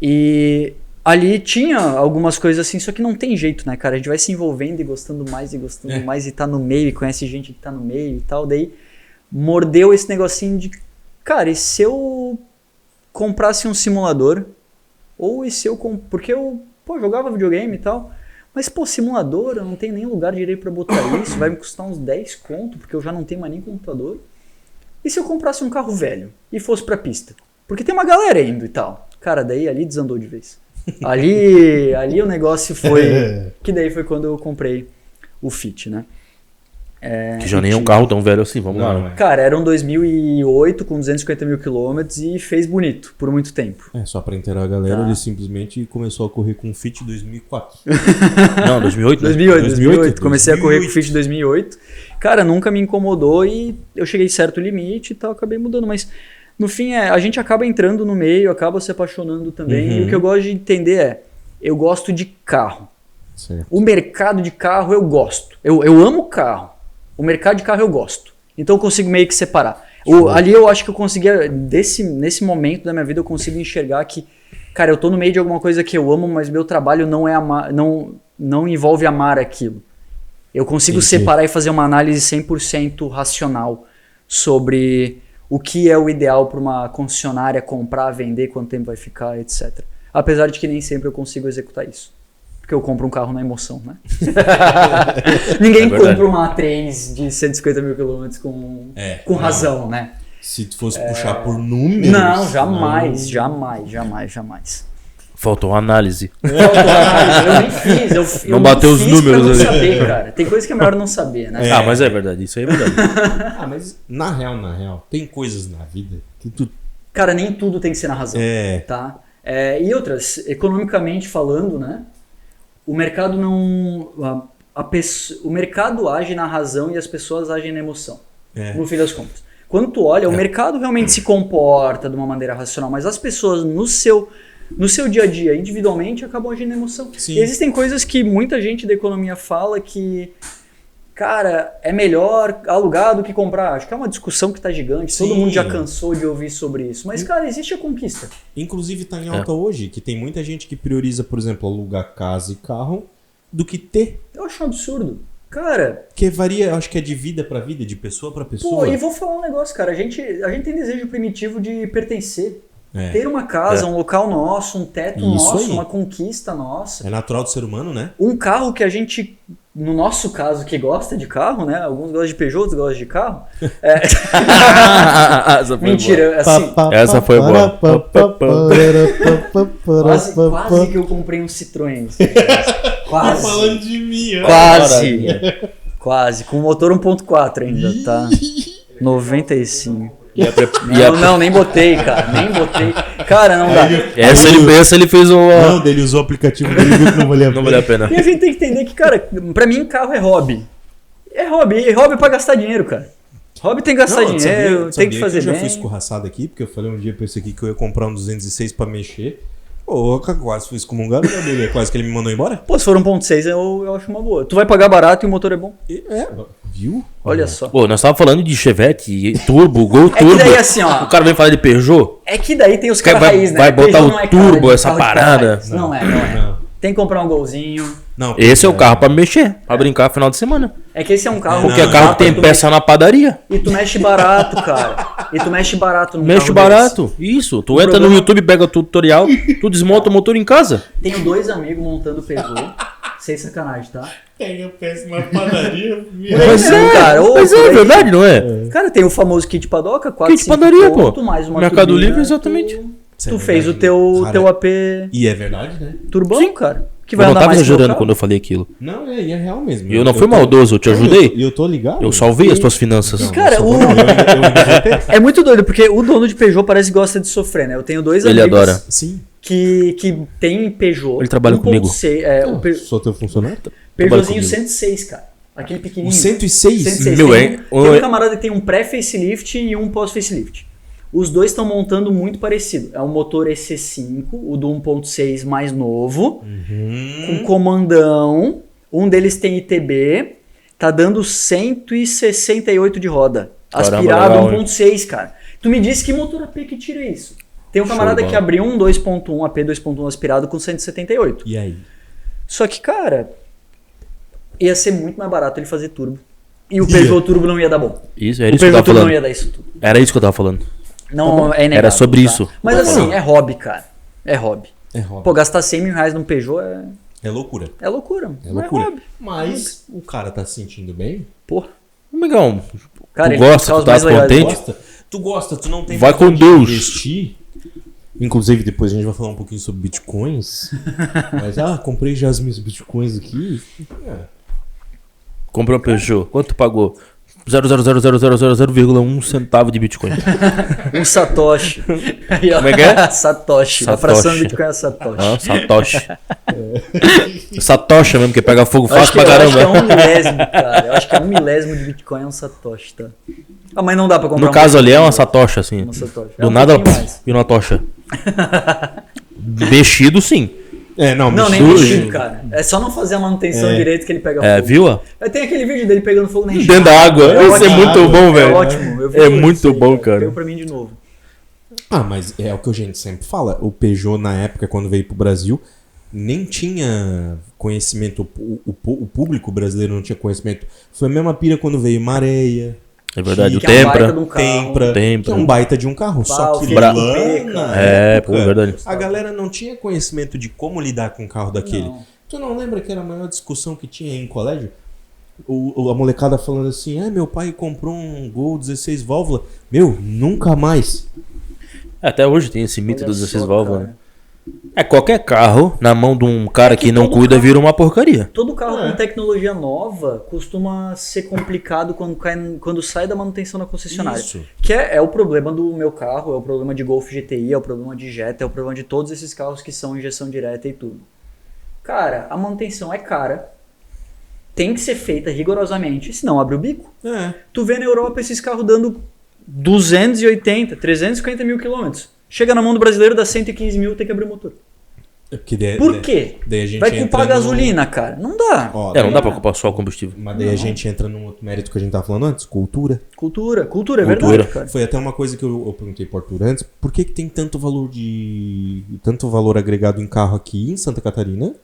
E ali tinha algumas coisas assim, só que não tem jeito, né, cara? A gente vai se envolvendo e gostando mais e tá no meio e conhece gente que tá no meio e tal. Daí mordeu esse negocinho de, cara, e se eu comprasse um simulador? Ou e se eu... Porque eu, jogava videogame e tal... Mas, simulador, eu não tenho nem lugar direito pra botar isso, vai me custar uns 10 conto, porque eu já não tenho mais nem computador. E se eu comprasse um carro velho e fosse pra pista? Porque tem uma galera indo e tal. Cara, daí ali desandou de vez. Ali o negócio foi... Que daí foi quando eu comprei o Fit, né? Que já nem é um carro tão velho assim, vamos lá. Né? Cara, era um 2008 com 250 mil quilômetros e fez bonito por muito tempo. Só pra inteirar a galera, ele simplesmente começou a correr com o Fit em 2004. Não, 2008, né? 2008. Comecei a correr com o Fit em 2008. Cara, nunca me incomodou e eu cheguei certo limite e tal, acabei mudando. Mas, no fim, a gente acaba entrando no meio, acaba se apaixonando também. E o que eu gosto de entender eu gosto de carro. Certo. O mercado de carro eu gosto. Eu amo carro. O mercado de carro eu gosto. Então eu consigo meio que separar. Ali eu acho que eu conseguia, nesse momento da minha vida, eu consigo enxergar que, cara, eu tô no meio de alguma coisa que eu amo, mas meu trabalho não é não envolve amar aquilo. Eu consigo separar e fazer uma análise 100% racional sobre o que é o ideal para uma concessionária comprar, vender, quanto tempo vai ficar, etc. Apesar de que nem sempre eu consigo executar isso. Porque eu compro um carro na emoção, né? Ninguém compra uma A3 de 150 mil quilômetros com razão, né? Se tu fosse puxar por números... Não, jamais. Faltou análise. Eu nem fiz. Eu Não bateu os fiz números pra não ali. saber, cara. Tem coisa que é melhor não saber, né? Ah, mas é verdade, isso aí é verdade. mas na real, tem coisas na vida que tu... Cara, nem tudo tem que ser na razão. Tá? E outras, economicamente falando, né? O mercado não... o mercado age na razão e as pessoas agem na emoção. No fim das contas. Quando tu olha, o mercado realmente se comporta de uma maneira racional, mas as pessoas no seu dia a dia, individualmente, acabam agindo na emoção. Sim. E existem coisas que muita gente da economia fala que, cara, é melhor alugar do que comprar. Acho que é uma discussão que tá gigante, todo mundo já cansou de ouvir sobre isso. Mas, cara, existe a conquista. Inclusive tá em alta hoje, que tem muita gente que prioriza, por exemplo, alugar casa e carro do que ter. Eu acho um absurdo. Cara... Porque varia, acho que é de vida pra vida, de pessoa pra pessoa. Pô, e vou falar um negócio, cara. A gente tem desejo primitivo de pertencer. Ter uma casa, um local nosso, um teto nosso, aí. uma conquista nossa. É natural do ser humano, né? Um carro que a gente, no nosso caso, que gosta de carro, né? Alguns gostam de Peugeot, outros gostam de carro. Essa foi Mentira, assim, Essa foi boa. quase que eu comprei um Citroën. Quase. Tá falando de mim, ó. Quase. Com motor 1.4 ainda, tá? 95. Não, nem botei, cara. Cara, não dá. Essa ele fez uma... Não, dele usou o aplicativo dele e viu que não valia a pena. Não valeu a pena. E a gente tem que entender que, cara, pra mim carro é hobby. É hobby pra gastar dinheiro, cara. Hobby tem que gastar dinheiro, tem que fazer eu já bem. fui escorraçado aqui, porque eu falei um dia pra esse aqui que eu ia comprar um 206 pra mexer. Pô, eu quase fui excomungado dele, quase que ele me mandou embora. Pô, se for 1.6 eu acho uma boa. Tu vai pagar barato e o motor é bom. Viu? Olha só. Pô, nós tava falando de Chevette, Turbo, Gol que Turbo. daí, assim, ó, o cara vem falar de Peugeot. É que daí tem os caras Vai- raiz, né? vai botar Peugeot o não é turbo, cara de essa carro de parada. raiz. Não é. Tem que comprar um golzinho. Não, Esse é o carro pra mexer, pra brincar final de semana. É que esse é um carro... Porque é carro que tem peça na padaria. E tu mexe barato, cara. E tu mexe barato no Mexe carro barato. Isso. Tu entra no YouTube, pega o tutorial, tu desmonta o motor em casa. desse. Tenho 2 amigos montando Peugeot. Sem sacanagem, tá? pega peça na padaria. Mas é, cara, mas é verdade, não é? Cara, tem o famoso kit padoca, 4, Kit padaria, pô. mais uma Mercado turbina, Livre, exatamente. Tu fez o teu AP E é verdade, né? turbão, cara. Que Eu vai não andar tava mais que o exagerando carro. quando eu falei aquilo. Não, é real mesmo. E eu não fui maldoso, eu te ajudei. E eu tô ligado. Eu salvei as tuas finanças. Cara, é muito doido, porque o dono de Peugeot parece que gosta de sofrer, né? Eu tenho 2 Ele amigos adora. Sim. que tem Peugeot. Ele trabalha comigo. 1.6, o Sou teu funcionário? Peugeotzinho comigo. 106, cara. Aquele pequenininho. O 106? 106. Meu, Tem um camarada que tem um pré-facelift e um pós-facelift. Os dois estão montando muito parecido. É um motor EC5, o do 1.6 mais novo, com comandão. Um deles tem ITB, tá dando 168 de roda. Caramba, Aspirado legal, 1.6, cara. Tu me disse que motor AP que tira isso? Tem um Show camarada de que bola. abriu um 2.1 AP 2.1 aspirado com 178. E aí? Só que, cara, ia ser muito mais barato ele fazer turbo. E o Peugeot Turbo não ia dar bom. Isso, O era isso que eu Peugeot tava Turbo não falando. ia dar isso tudo. Era isso que eu tava falando. Não, é inegável, Era sobre tá? isso. Mas assim, é hobby, cara. É hobby. É hobby. Pô, gastar 100 mil reais num Peugeot É loucura. é loucura. É Não loucura. hobby. Mas o cara tá se sentindo bem? Porra. Amigão, Cara, tu ele gosta, tem tu os tá mais legais. contente? Tu gosta, tu não tem Vai vontade com de Deus. investir. Inclusive, depois a gente vai falar um pouquinho sobre bitcoins. Mas, comprei já as minhas bitcoins aqui. Comprou um Peugeot. Quanto tu pagou? 0,00000,1 centavo de Bitcoin. Um Satoshi. Aí, ó. Como é que é? Satoshi. A fração do Bitcoin é Satoshi. Ah, Satoshi. Satoshi mesmo, que pega fogo Eu acho fácil pra eu acho que é caramba. 1 milésimo, cara. Eu acho que é 1 milésimo de Bitcoin é um Satoshi, tá? Ah, mas não dá pra comprar No caso um ali é uma Bitcoin. Satoshi, assim. Uma Satoshi. É Do um nada ela pouquinho mais. e uma tocha. Mexido sim. Não, Não, nem Sujo. mexido, cara. É só não fazer a manutenção direito que ele pega É, fogo. viu? Aí tem aquele vídeo dele pegando fogo na enxada. Dentro da água. Isso é ótimo. muito bom, É velho. ótimo. Eu vi É isso muito aí, bom, cara. Pegou pra mim de novo. mas é o que a gente sempre fala. O Peugeot, na época, quando veio pro Brasil, nem tinha conhecimento. O público brasileiro não tinha conhecimento. Foi a mesma pira quando veio Maréia. É verdade, o Que é um baita Tempra. de um carro. Tempra, Tempra. que é um baita de um carro. Só o que Fiat lá Coupé, na cara. época, É verdade. a galera não tinha conhecimento de como lidar com um carro daquele. Não. Tu não lembra que era a maior discussão que tinha em colégio? A molecada falando assim, meu pai comprou um Gol 16 válvula. Meu, nunca mais. Até hoje tem esse mito Olha dos 16 só, válvulas, cara. né? Qualquer carro na mão de um cara que não todo cuida carro- vira uma porcaria. Todo carro É. com tecnologia nova costuma ser complicado quando sai da manutenção da concessionária. Isso. Que é o problema do meu carro, é o problema de Golf GTI, é o problema de Jetta, é o problema de todos esses carros que são injeção direta e tudo. Cara, a manutenção é cara, tem que ser feita rigorosamente, senão abre o bico. É. Tu vê na Europa esses carros dando 280, 350 mil quilômetros. Chega na mão do brasileiro, dá 115 mil, tem que abrir o motor. Porque daí, Por quê? Daí a gente Vai culpar a entra no- gasolina, cara? Não dá. Ó, Não dá pra culpar só o combustível. Mas daí a gente entra num outro mérito que a gente tava falando antes, cultura. Cultura é Cultura. verdade, cara. Foi até uma coisa que eu perguntei pro Arthur antes, por que tem tanto valor agregado em carro aqui em Santa Catarina?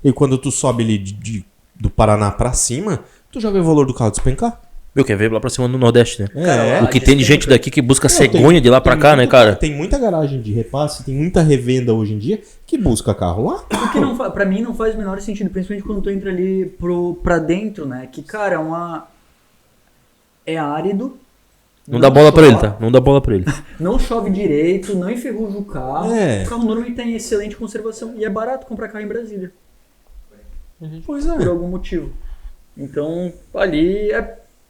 E quando tu sobe ali do Paraná pra cima, tu já vê o valor do carro despencar? Meu, quer ver lá pra cima no Nordeste, né? É. O que tem de gente daqui que busca Não, cegonha de lá pra tem cá, né, muito- cara? Tem muita garagem de repasse, tem muita revenda hoje em dia que busca carro lá. O que não pra mim não faz o menor sentido, principalmente quando tu entra ali pra dentro, né? Que, cara, é árido. Não dá bola pra ele, chove- tá? Não dá bola pra ele. Não chove direito, não enferruja o carro. É. O carro normalmente tem excelente conservação. E é barato comprar carro em Brasília, Pois por é. algum motivo. Então, ali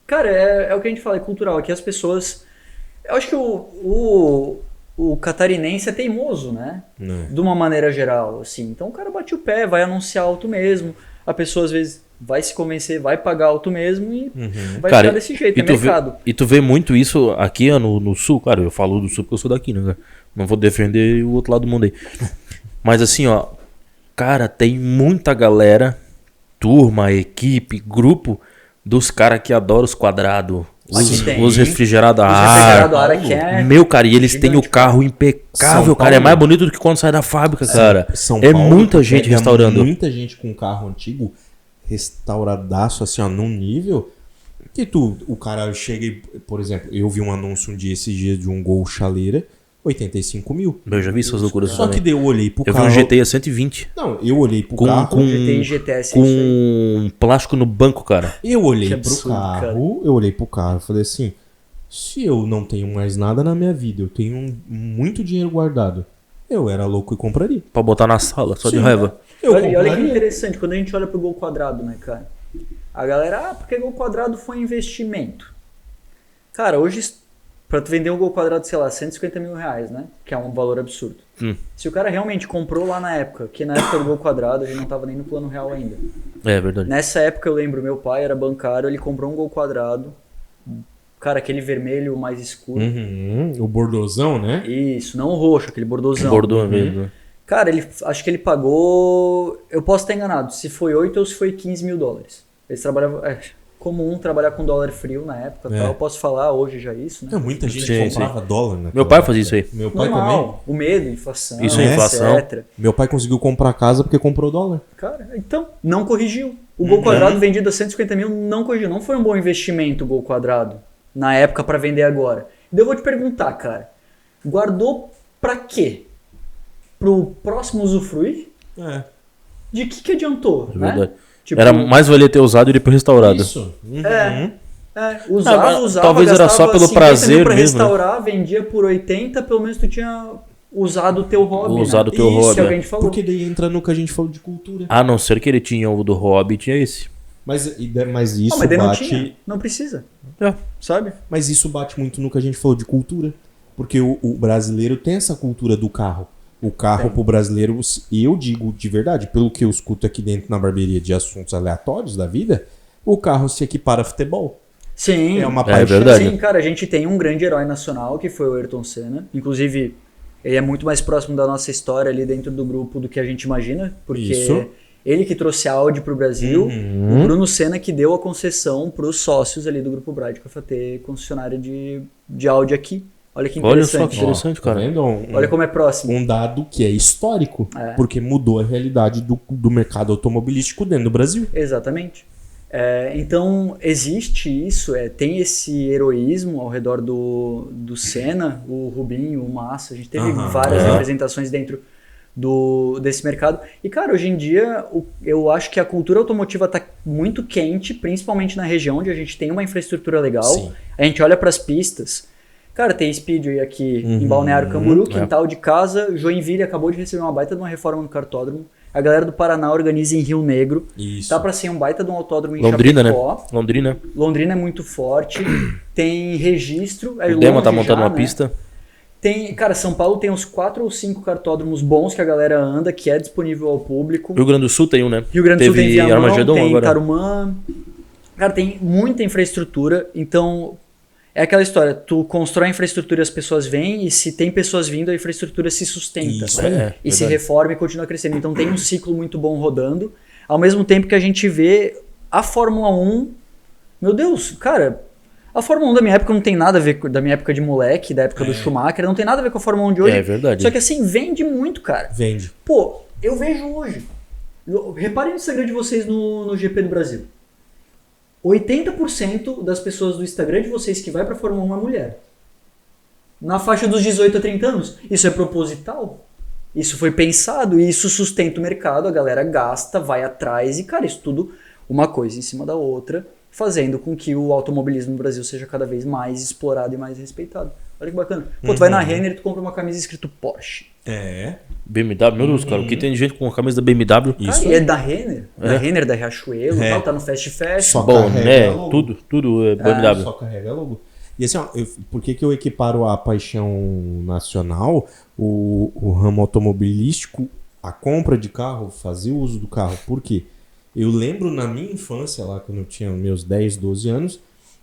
cara, é o que a gente fala, é cultural. Aqui as pessoas. Eu acho que o catarinense é teimoso, né? Né? De uma maneira geral, assim. Então o cara bate o pé, vai anunciar alto mesmo. A pessoa às vezes vai se convencer, vai pagar alto mesmo e vai Cara, ficar desse jeito, é tu mercado. e tu vê muito isso aqui ó, no Sul, cara. Eu falo do Sul porque eu sou daqui, né, cara? Não vou defender o outro lado do mundo aí. Mas assim, ó, cara, tem muita galera, turma, equipe, grupo dos caras que adoram os quadrados, Sim. os refrigerados a Os ar. refrigerados a ar aqui é Meu, cara, e eles têm o gigante, carro impecável, São cara. É Paulo. mais bonito do que quando sai da fábrica, cara. São É Paulo, muita tu gente pega restaurando. Muita gente com carro antigo, restauradaço, assim, ó, num nível que o cara chega e, por exemplo, eu vi um anúncio esses dias de um Gol chaleira, 85 mil. Eu já vi essas loucuras Só que também. daí eu olhei pro Eu vi carro. um GT a 120. Não, eu olhei pro Com- carro. com- GTI GTS é isso aí. Com plástico no banco, cara. Eu olhei Que pro absurdo, carro, eu olhei pro carro e falei assim: se eu não tenho mais nada na minha vida, eu tenho muito dinheiro guardado, eu era louco e compraria. Pra botar na sala, só de Sim. raiva. Eu Olha que compraria. interessante, quando a gente olha pro Gol Quadrado, né, cara? A galera, porque Gol Quadrado foi investimento. Cara, hoje, pra tu vender um Gol Quadrado, sei lá, 150 mil reais, né? Que é um valor absurdo. Se o cara realmente comprou lá na época, que na época do Gol Quadrado a gente não tava nem no plano real ainda. É verdade. Nessa época eu lembro, meu pai era bancário, ele comprou um Gol Quadrado. Cara, aquele vermelho mais escuro. O bordozão, né? Isso, não o roxo, aquele bordozão. Bordou mesmo. Cara, acho que ele pagou. Eu posso estar enganado, se foi 8 ou se foi 15 mil dólares. Eles trabalhavam. É comum trabalhar com dólar frio na época. É. Tal. Eu posso falar hoje já isso, né? Muita gente Sim, comprava dólar, né? Meu pai fazia isso aí. Meu pai também. Normal, o medo, inflação, Isso é inflação. etc. Meu pai conseguiu comprar casa porque comprou dólar. Cara, então, não corrigiu. O Gol Quadrado vendido a 150 mil não corrigiu. Não foi um bom investimento o Gol Quadrado na época pra vender agora. Daí eu vou te perguntar, cara. Guardou pra quê? Pro próximo usufruir? É. De que adiantou, É né? verdade. Tipo, Era mais valia ter usado e depois restaurado. Isso. usava, talvez era só gastava pelo 50 prazer mil pra mesmo, né? restaurar, vendia por 80, pelo menos tu tinha usado o teu hobby, Usado né? o teu Isso hobby, que a é. gente falou. Porque daí entra no que a gente falou de cultura. A não ser que ele tinha o do hobby, tinha esse. Mas Não, isso mas daí não bate. tinha, não precisa, É. sabe? Mas isso bate muito no que a gente falou de cultura. Porque o brasileiro tem essa cultura do carro. O carro pro brasileiro, eu digo de verdade, pelo que eu escuto aqui dentro na barbearia de assuntos aleatórios da vida, o carro se equipara a futebol. Sim, É uma É paixão. verdade. sim, cara, a gente tem um grande herói nacional que foi o Ayrton Senna. Inclusive, ele é muito mais próximo da nossa história ali dentro do grupo do que a gente imagina, porque Isso. ele que trouxe a Audi pro Brasil, o Bruno Senna que deu a concessão pros sócios ali do Grupo Bradco pra ter concessionária de Audi aqui. Olha que Olha só interessante. que interessante, Tá cara. vendo? Olha como é próximo. Um dado que é histórico, É. porque mudou a realidade do mercado automobilístico dentro do Brasil. Exatamente. Então, existe isso, tem esse heroísmo ao redor do Senna, o Rubinho, o Massa. A gente teve várias representações dentro desse mercado. E, cara, hoje em dia, eu acho que a cultura automotiva está muito quente, principalmente na região onde a gente tem uma infraestrutura legal. Sim. A gente olha para as pistas. Cara, tem Speedway aqui em Balneário Camboriú, quintal de casa. Joinville acabou de receber uma baita de uma reforma no cartódromo. A galera do Paraná organiza em Rio Negro. Isso. Tá pra ser um baita de um autódromo em Londrina, Chapecó. né? Londrina é muito forte. Tem registro. O Dema tá montando uma pista. Cara, São Paulo tem uns 4 ou 5 cartódromos bons que a galera anda, que é disponível ao público. Rio Grande do Sul tem um, né? Rio Grande do Sul tem Viamão, Armagedon tem agora. Tarumã. Cara, tem muita infraestrutura. Então, é aquela história. Tu constrói a infraestrutura e as pessoas vêm. E se tem pessoas vindo, a infraestrutura se sustenta. Isso, e se reforma e continua crescendo. Então, tem um ciclo muito bom rodando. Ao mesmo tempo que a gente vê a Fórmula 1... Meu Deus, cara... A Fórmula 1 da minha época não tem nada a ver com da minha época de moleque, da época do Schumacher, não tem nada a ver com a Fórmula 1 de hoje. É verdade. Só que assim, vende muito, cara. Vende. Pô, eu vejo hoje. Reparem no Instagram de vocês no GP do Brasil. 80% das pessoas do Instagram de vocês que vai pra Fórmula 1 é mulher. Na faixa dos 18 a 30 anos. Isso é proposital? Isso foi pensado e isso sustenta o mercado, a galera gasta, vai atrás e, cara, isso tudo uma coisa em cima da outra, fazendo com que o automobilismo no Brasil seja cada vez mais explorado e mais respeitado. Olha que bacana. Pô, tu vai na Renner e tu compra uma camisa escrito Porsche. BMW, meu Deus, cara. O que tem de gente com a camisa da BMW? Isso. E é da Renner. Da Renner, da Riachuelo, tal, tá no Fast Fashion. Só Boné, tudo é BMW. Só carrega logo. E assim, ó, por que eu equiparo a paixão nacional, o ramo automobilístico, a compra de carro, fazer uso do carro? Por quê? Eu lembro na minha infância, lá quando eu tinha meus 10, 12 anos,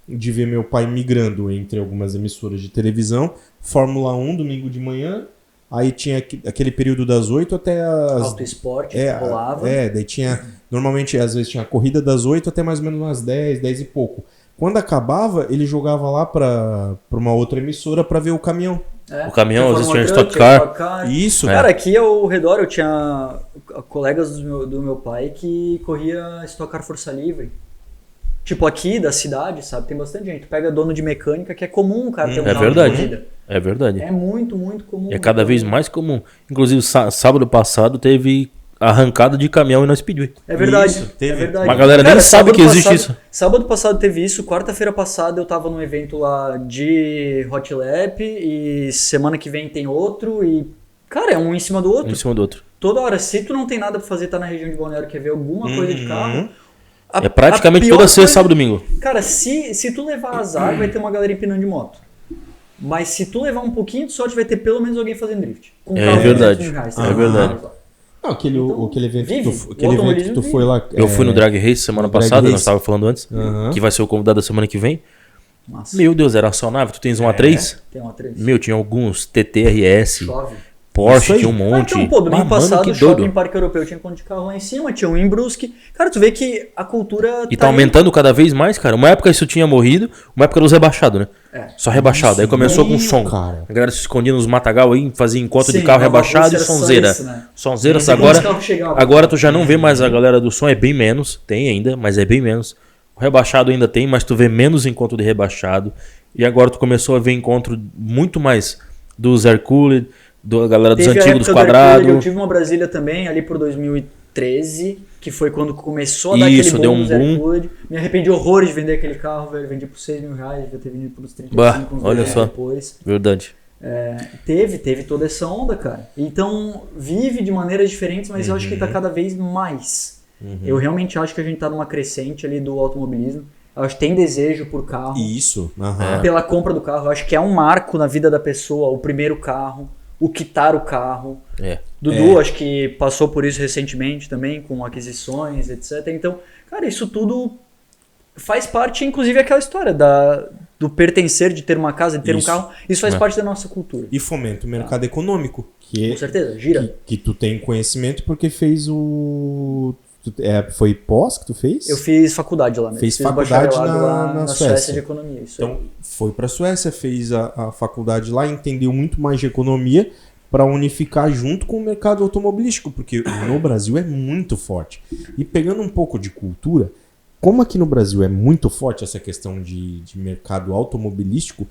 de ver meu pai migrando entre algumas emissoras de televisão, Fórmula 1, domingo de manhã, aí tinha aquele período das 8 até as... Auto esporte, rolava. Daí tinha, normalmente, às vezes tinha a corrida das 8 até mais ou menos umas 10, 10 e pouco. Quando acabava, ele jogava lá pra uma outra emissora pra ver o caminhão. O caminhão, às vezes tinha Stock Car. Isso. Cara, aqui ao redor eu tinha colegas do meu pai que corria Stock Car Força Livre. Tipo, aqui da cidade, sabe? Tem bastante gente. Pega dono de mecânica, que é comum, cara, ter um carro de corrida. É verdade. É muito, muito comum. É cada vez mais comum. Inclusive, sábado passado teve arrancada de caminhão na Speedway. É verdade. Isso, teve. É verdade. Uma galera nem sabe que existe isso. Sábado passado teve isso. Quarta-feira passada eu tava num evento lá de Hot Lap. E semana que vem tem outro. E, cara, é um em cima do outro. Um em cima do outro. Toda hora. Se tu não tem nada pra fazer, tá na região de Balneário, quer ver alguma coisa de carro... É praticamente toda sexta, sábado e domingo. Cara, se tu levar azar, vai ter uma galera empinando de moto. Mas se tu levar um pouquinho de sorte, vai ter pelo menos alguém fazendo drift. Com É verdade. É verdade. Não, aquele evento que tu vive. foi lá... Eu fui no Drag Race semana passada, nós estávamos falando antes, que vai ser o convidado da semana que vem. Massa. Meu Deus, era só nave. Tu tens um A3? Tem um A3. Meu, tinha alguns TT-RS. Chove. Porsche, tinha um monte. Então, pô, domingo passado, que o Shopping doido. Parque Europeu tinha ponto de carro lá em cima, tinha um em Brusque. Cara, tu vê que a cultura E tá aumentando cada vez mais, cara. Uma época isso tinha morrido, uma época era os rebaixados, né? Só rebaixado. Aí começou com som. Cara. A galera se escondia nos matagal aí, fazia encontro de Sim, carro Nova rebaixado e Rússia era só sonzeira. isso, né? Sonzeira, Mas quando os carros agora, chegavam. agora tu já não vê mais a galera do som, é bem menos. Tem ainda, mas é bem menos. O rebaixado ainda tem, mas tu vê menos encontro de rebaixado. E agora tu começou a ver encontro muito mais dos air-cooled, da galera dos Teve a antigos, dos época do quadrados. Eu tive uma Brasília também, ali por 2013, que foi quando começou a dar Isso, aquele deu boom um dos boom. Air-Cooled. Me arrependi horrores de vender aquele carro, velho. Vendi por 6 mil reais, devia ter vendido por uns 35, Bah, uns olha 10 só. depois. Verdade. Teve toda essa onda, cara. Então, vive de maneiras diferentes, mas eu acho que tá cada vez mais. Eu realmente acho que a gente tá numa crescente ali do automobilismo. Eu acho que tem desejo por carro. Isso. Pela compra do carro. Eu acho que é um marco na vida da pessoa, o primeiro carro, o quitar o carro. Dudu, acho que passou por isso recentemente também, com aquisições, etc. Então, cara, isso tudo faz parte, inclusive, aquela história do pertencer, de ter uma casa, de ter um carro. Isso faz parte da nossa cultura. E fomenta o mercado econômico. Que Com certeza, gira. Que tu tem conhecimento porque fez o... foi pós que tu fez? Eu fiz faculdade lá, né? Fiz fiz faculdade bacharelado lá na Suécia de Economia. Isso então, foi pra Suécia, fez a faculdade lá, entendeu muito mais de economia para unificar junto com o mercado automobilístico, porque no Brasil é muito forte. E pegando um pouco de cultura, como aqui no Brasil é muito forte essa questão de mercado automobilístico,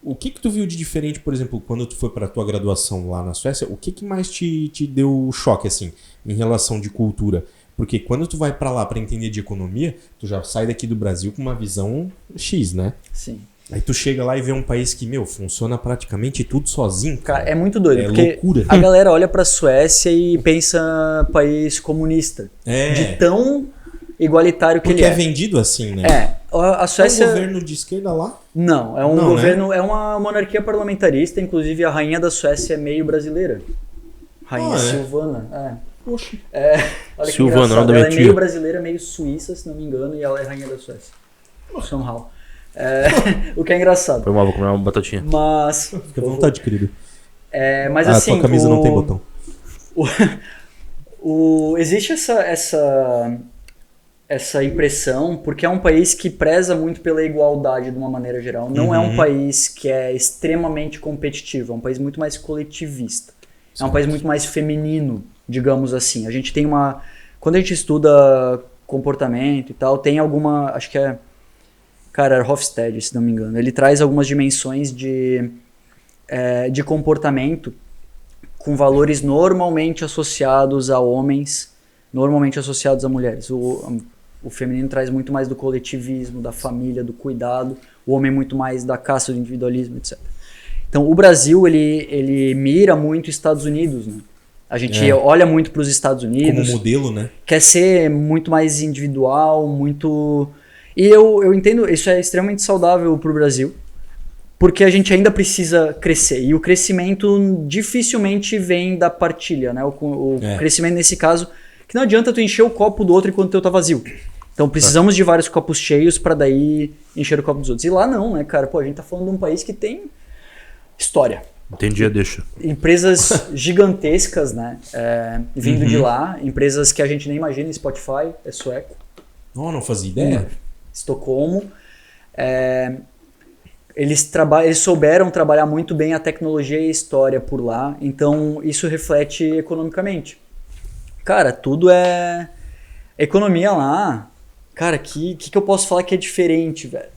o que tu viu de diferente, por exemplo, quando tu foi para tua graduação lá na Suécia, o que mais te deu choque, assim, em relação de cultura? Porque quando tu vai para lá para entender de economia, tu já sai daqui do Brasil com uma visão X, né? Sim. Aí tu chega lá e vê um país que, funciona praticamente tudo sozinho. Cara, é muito doido, porque loucura. a galera olha pra Suécia e pensa país comunista. De tão igualitário que porque ele é. Porque é vendido assim, né? A Suécia... É um governo de esquerda lá? Não, é um governo... Né? É uma monarquia parlamentarista, inclusive a rainha da Suécia é meio brasileira. Rainha Silvana, Poxa. Olha Silvana, não da ela minha é meio brasileira, meio suíça, se não me engano, e ela é rainha da Suécia. Somehow. O que é engraçado. Foi mal, vou comer uma batatinha. Mas... Fica à vontade, querido. Mas assim... tua camisa não tem botão. Existe essa impressão, porque é um país que preza muito pela igualdade de uma maneira geral. Não é um país que é extremamente competitivo, é um país muito mais coletivista. É um país muito mais feminino, digamos assim. A gente tem quando a gente estuda comportamento e tal, tem alguma... Acho que é... Cara, era Hofstede, se não me engano. Ele traz algumas dimensões de comportamento com valores normalmente associados a homens, normalmente associados a mulheres. O feminino traz muito mais do coletivismo, da família, do cuidado. O homem muito mais da caça, do individualismo, etc. Então, o Brasil, ele mira muito Estados Unidos, né? A gente olha muito para os Estados Unidos. Como modelo, né? Quer ser muito mais individual, muito... E eu entendo, isso é extremamente saudável para o Brasil, porque a gente ainda precisa crescer. E o crescimento dificilmente vem da partilha, né? O crescimento, nesse caso, que não adianta tu encher o copo do outro enquanto o teu tá vazio. Então precisamos de vários copos cheios para daí encher o copo dos outros. E lá não, né, cara? Pô, a gente tá falando de um país que tem história. Entendi, deixa. Empresas gigantescas, né? Vindo de lá. Empresas que a gente nem imagina, Spotify, é sueco. Não fazia ideia. Estocolmo. Eles souberam trabalhar muito bem a tecnologia e a história por lá, então isso reflete economicamente. Cara, tudo é... Economia lá, cara, que eu posso falar que é diferente, velho?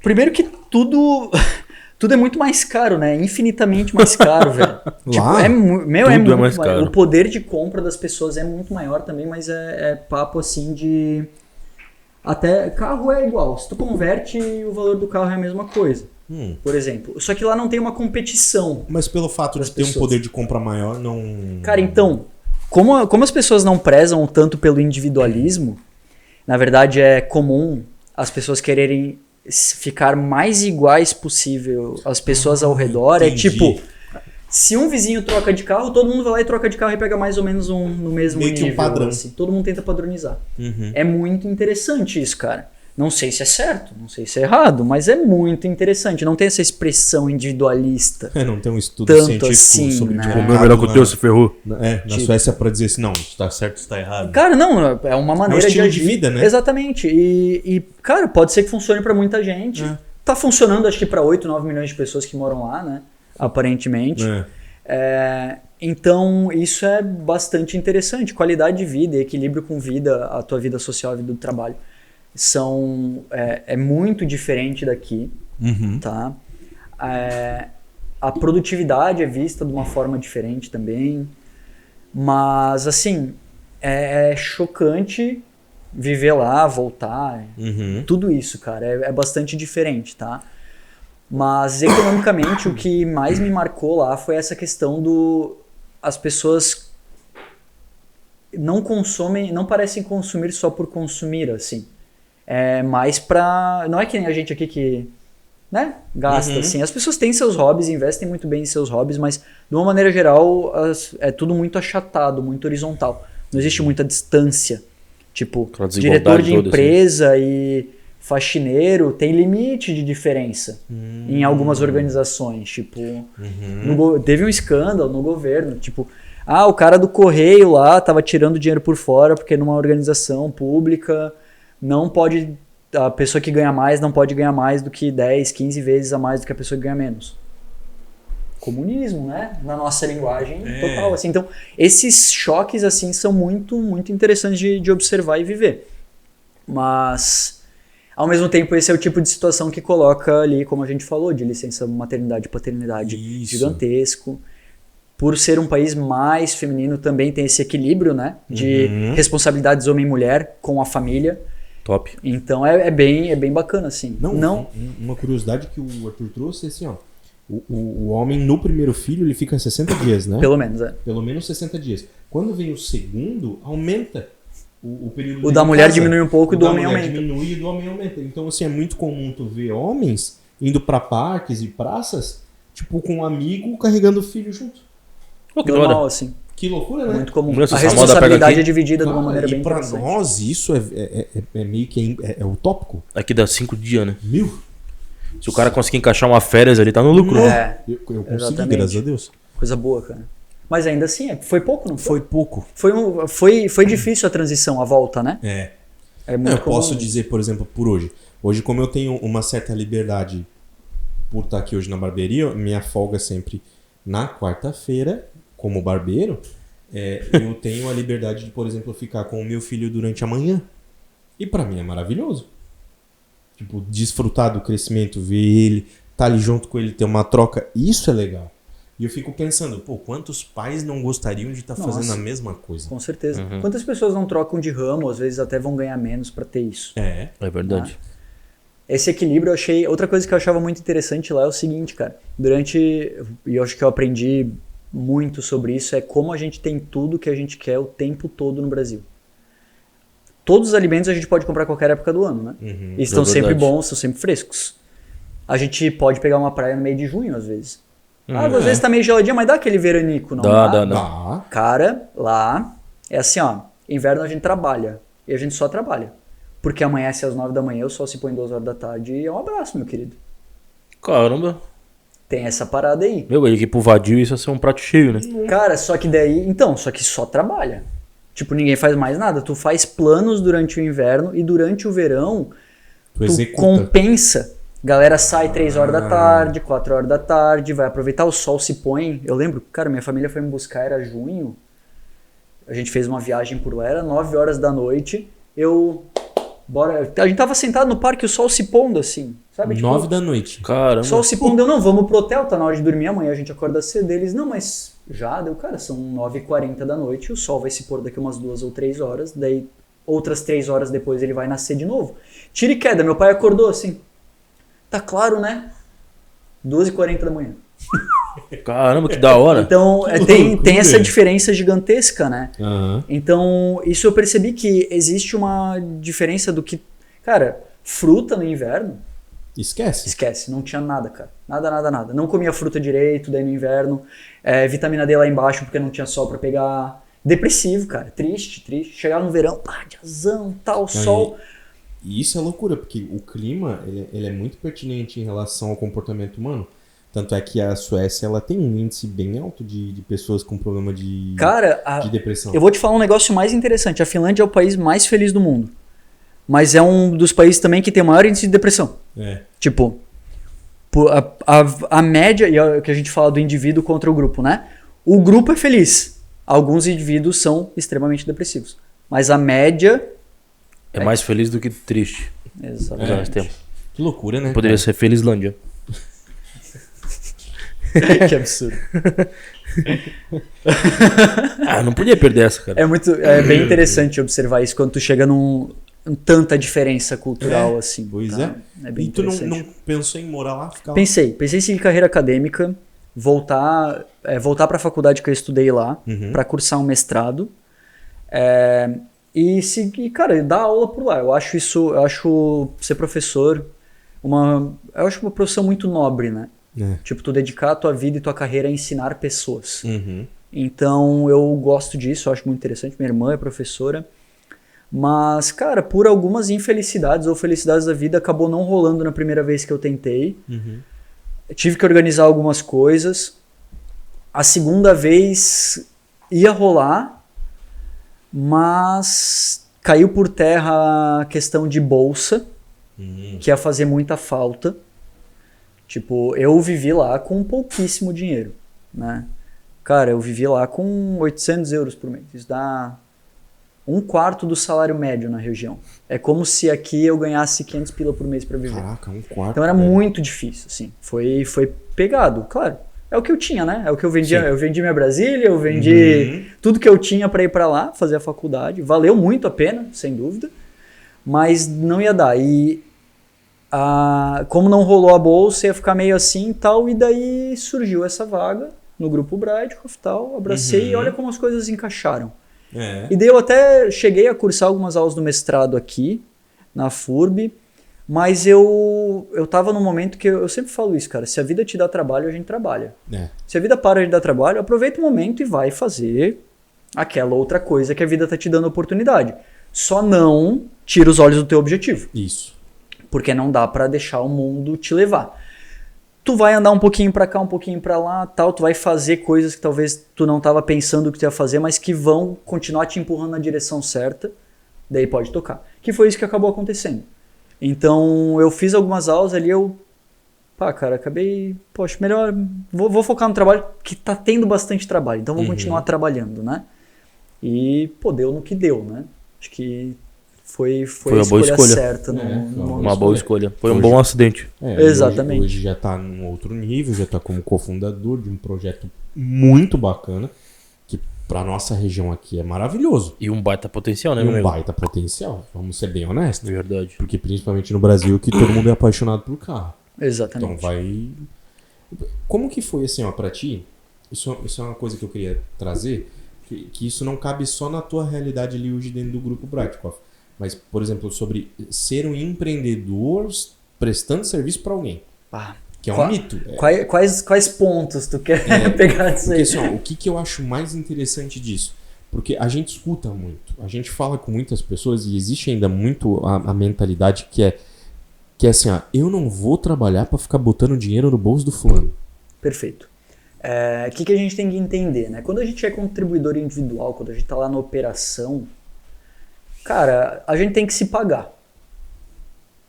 Primeiro que tudo é muito mais caro, né? Infinitamente mais caro, velho. Lá? É muito mais caro. O poder de compra das pessoas é muito maior também, mas é papo assim de... Até carro é igual. Se tu converte, o valor do carro é a mesma coisa. Por exemplo. Só que lá não tem uma competição. Mas pelo fato de ter um poder de compra maior, não... Cara, então, como as pessoas não prezam tanto pelo individualismo, na verdade é comum as pessoas quererem ficar mais iguais possível às pessoas ao redor. Entendi. É tipo, se um vizinho troca de carro, todo mundo vai lá e troca de carro e pega mais ou menos no mesmo meio nível. que um padrão. Assim. Todo mundo tenta padronizar. É muito interessante isso, cara. Não sei se é certo, não sei se é errado, mas é muito interessante. Não tem essa expressão individualista. Não tem um estudo tanto científico assim, sobre né? O meu melhor que o teu se ferrou. Na Suécia pra dizer assim, não, isso tá certo, isso tá errado. Cara, não, é uma maneira estilo de de agir. vida, né? Exatamente. E, cara, pode ser que funcione pra muita gente. Tá funcionando, acho que pra 8, 9 milhões de pessoas que moram lá, né? Aparentemente. Então, isso é bastante interessante. Qualidade de vida, equilíbrio com vida, a tua vida social e a vida do trabalho. É muito diferente daqui, tá? A produtividade é vista de uma forma diferente também, mas assim, é chocante viver lá, voltar, tudo isso, cara, é bastante diferente, tá? Mas economicamente o que mais me marcou lá foi essa questão as pessoas não parecem consumir só por consumir, assim. Mais pra... Não é que nem a gente aqui que, né, gasta, assim. As pessoas têm seus hobbies, investem muito bem em seus hobbies, mas de uma maneira geral é tudo muito achatado, muito horizontal. Não existe muita distância. Tipo, diretor de empresa e faxineiro tem limite de diferença em algumas organizações. Tipo, teve um escândalo no governo, tipo... o cara do correio lá tava tirando dinheiro por fora porque numa organização pública... Não pode, a pessoa que ganha mais não pode ganhar mais do que 10, 15 vezes a mais do que a pessoa que ganha menos. Comunismo, né? Na nossa linguagem total. Assim. Então, esses choques assim, são muito, muito interessantes de observar e viver. Mas, ao mesmo tempo, esse é o tipo de situação que coloca ali, como a gente falou, de licença maternidade e paternidade Isso. gigantesco. Por ser um país mais feminino, também tem esse equilíbrio, né? De responsabilidades homem e mulher com a família. Top. Então é bem bacana, assim. Não, uma curiosidade que o Arthur trouxe é assim, ó. O homem no primeiro filho ele fica 60 dias, né? Pelo menos, é. Pelo menos 60 dias. Quando vem o segundo, aumenta o período O de da mulher casa. diminui um pouco e O do da homem mulher aumenta. diminui e do homem aumenta. Então, assim, é muito comum tu ver homens indo pra parques e praças, tipo, com um amigo carregando o filho junto. Pô, que Normal, da hora. assim. Que loucura, né? Muito comum. Nossa, A essa moda pega responsabilidade aqui. é dividida de uma Cara, maneira bem e pra interessante. nós isso é meio que é utópico. Aqui dá 5 dias, né? Mil. Se o cara conseguir encaixar uma férias ali, tá no lucro. né? É, Eu consegui, Exatamente. graças a Deus. coisa boa, cara. Mas ainda assim, foi pouco, não foi? Foi pouco. Foi difícil a transição, a volta, né? É. É Não, muito eu posso comum. dizer, por exemplo, por hoje. Hoje, como eu tenho uma certa liberdade por estar aqui hoje na barbearia, minha folga é sempre na quarta-feira, como barbeiro, eu tenho a liberdade de, por exemplo, ficar com o meu filho durante a manhã. E pra mim é maravilhoso. Tipo, desfrutar do crescimento, ver ele, estar ali junto com ele, ter uma troca, isso é legal. E eu fico pensando, pô, quantos pais não gostariam de estar Nossa. fazendo a mesma coisa? Com certeza. Quantas pessoas não trocam de ramo, às vezes até vão ganhar menos pra ter isso? É. É verdade. Esse equilíbrio eu achei... Outra coisa que eu achava muito interessante lá é o seguinte, cara. E eu acho que eu aprendi muito sobre isso, é como a gente tem tudo que a gente quer o tempo todo no Brasil. Todos os alimentos a gente pode comprar a qualquer época do ano, né? Uhum. E estão É sempre verdade. bons, estão sempre frescos. A gente pode pegar uma praia no meio de junho, às vezes. Às vezes tá meio geladinha, mas dá aquele veranico, não dá? Dá. Cara, lá é assim, ó. Inverno a gente trabalha. E a gente só trabalha. Porque amanhece às 9 da manhã, o sol se põe 2 horas da tarde e é um abraço, meu querido. Caramba. Tem essa parada aí. Meu, aí aqui pro vadio isso ia ser um prato cheio, né? Cara, só que daí... Então, só que só trabalha. Tipo, ninguém faz mais nada. Tu faz planos durante o inverno e durante o verão Tu tu executa. compensa. Galera sai 3 horas da tarde, 4 horas da tarde, vai aproveitar, o sol se põe. Eu lembro, cara, minha família foi me buscar, era junho. A gente fez uma viagem por lá, era 9 horas da noite. A gente tava sentado no parque, o sol se pondo assim, sabe? Tipo, 9 da noite. Caramba. o sol se pondo, eu não, vamos pro hotel, tá na hora de dormir amanhã, a gente acorda cedo. Eles, não, mas já deu, cara, são 9h40 da noite, o sol vai se pôr daqui umas 2 ou 3 horas, daí outras 3 horas depois ele vai nascer de novo. Tira e queda, meu pai acordou assim, tá claro, né? 2h40 da manhã. Caramba, que da hora. Então, Que tem loucura. essa diferença gigantesca, né? Aham. Então, isso eu percebi que existe uma diferença do que... Cara, fruta no inverno, Esquece. esquece, não tinha nada, cara. Nada. Não comia fruta direito, daí no inverno. Vitamina D lá embaixo porque não tinha sol pra pegar. Depressivo, cara. Triste. Chegar no verão, pá, diazão, tal, sol. E isso é loucura, porque o clima ele é muito pertinente em relação ao comportamento humano. Tanto é que a Suécia ela tem um índice bem alto de pessoas com problema de Cara, de depressão. eu vou te falar um negócio mais interessante. A Finlândia é o país mais feliz do mundo. Mas é um dos países também que tem o maior índice de depressão. É. Tipo, a média, e é o que a gente fala do indivíduo contra o grupo, né? O grupo é feliz. Alguns indivíduos são extremamente depressivos. Mas a média... É mais feliz do que triste. Exatamente. Nós temos. Que loucura, né? Poderia ser Felizlândia. Que absurdo. Ah, não podia perder essa, cara. É bem interessante observar isso quando tu chega em tanta diferença cultural assim. Pois tá? É bem E tu interessante. não pensou em morar lá? Ficar lá? Pensei em seguir carreira acadêmica, voltar para a faculdade que eu estudei lá, para cursar um mestrado. E seguir, cara, dar aula por lá. Eu acho ser professor eu acho uma profissão muito nobre, né? É. Tipo, tu dedicar a tua vida e tua carreira a ensinar pessoas. Uhum. Então, eu gosto disso, eu acho muito interessante. Minha irmã é professora. Mas, cara, por algumas infelicidades ou felicidades da vida, acabou não rolando na primeira vez que eu tentei. Eu tive que organizar algumas coisas. A segunda vez ia rolar, mas caiu por terra a questão de bolsa, que ia fazer muita falta. Tipo, eu vivi lá com pouquíssimo dinheiro, né? Cara, eu vivi lá com 800 euros por mês. Isso dá 1/4 do salário médio na região. É como se aqui eu ganhasse 500 pila por mês para viver. Caraca, 1/4. Então era muito difícil, assim. Foi pegado, claro. É o que eu tinha, né? É o que eu vendia. Sim. Eu vendi minha Brasília, eu vendi tudo que eu tinha para ir para lá, fazer a faculdade. Valeu muito a pena, sem dúvida. Mas não ia dar. E como não rolou a bolsa, ia ficar meio assim e tal. E daí surgiu essa vaga no grupo Breitkopf e tal. Abracei e olha como as coisas encaixaram. É. E daí eu até cheguei a cursar algumas aulas do mestrado aqui, na FURB. Mas eu tava num momento que eu sempre falo isso, cara. Se a vida te dá trabalho, a gente trabalha. É. Se a vida para de dar trabalho, aproveita o momento e vai fazer aquela outra coisa que a vida tá te dando oportunidade. Só não tira os olhos do teu objetivo. Isso. Porque não dá pra deixar o mundo te levar. Tu vai andar um pouquinho pra cá, um pouquinho pra lá, tal. Tu vai fazer coisas que talvez tu não tava pensando que tu ia fazer, mas que vão continuar te empurrando na direção certa. Daí pode tocar. Que foi isso que acabou acontecendo. Então, eu fiz algumas aulas ali, cara, acabei, poxa, melhor, vou focar no trabalho, que tá tendo bastante trabalho, então vou continuar trabalhando, né? E, deu no que deu, né? Acho que foi a boa escolha escolha. certa. Uma boa escolha. Foi um Hoje- bom acidente. Exatamente. Hoje já tá num outro nível, já tá como cofundador de um projeto muito bacana, que pra nossa região aqui é maravilhoso. E um baita potencial, né, E meu um amigo? baita potencial, vamos ser bem honestos. Verdade. Porque principalmente no Brasil, que todo mundo é apaixonado por carro. Exatamente. Então vai... Como que foi assim, ó, pra ti? Isso é uma coisa que eu queria trazer, que isso não cabe só na tua realidade ali hoje dentro do grupo Breitkopf. Mas, por exemplo, sobre ser um empreendedor prestando serviço pra alguém. Ah, Que é um mito. Quais pontos tu quer pegar disso Porque aí? assim, ó, o que eu acho mais interessante disso? Porque a gente escuta muito, a gente fala com muitas pessoas e existe ainda muito a mentalidade que é assim, ó, eu não vou trabalhar pra ficar botando dinheiro no bolso do fulano. Perfeito. O que a gente tem que entender, né? Quando a gente é contribuidor individual, quando a gente tá lá na operação, cara, a gente tem que se pagar.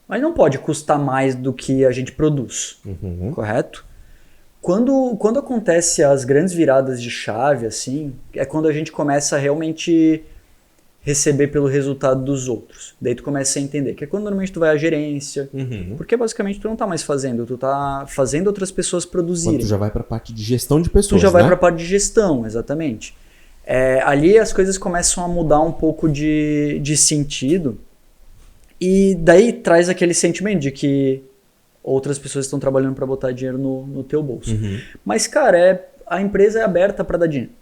Mas não pode custar mais do que a gente produz, correto? Quando acontece as grandes viradas de chave, assim, é quando a gente começa a realmente receber pelo resultado dos outros. Daí tu começa a entender, que é quando normalmente tu vai à gerência, porque basicamente tu não tá mais fazendo, tu tá fazendo outras pessoas produzirem. Quando tu já vai pra parte de gestão de pessoas, Tu já vai né? pra parte de gestão, exatamente. Ali as coisas começam a mudar um pouco de sentido, e daí traz aquele sentimento de que outras pessoas estão trabalhando para botar dinheiro no teu bolso. Mas, cara, a empresa é aberta para dar dinheiro.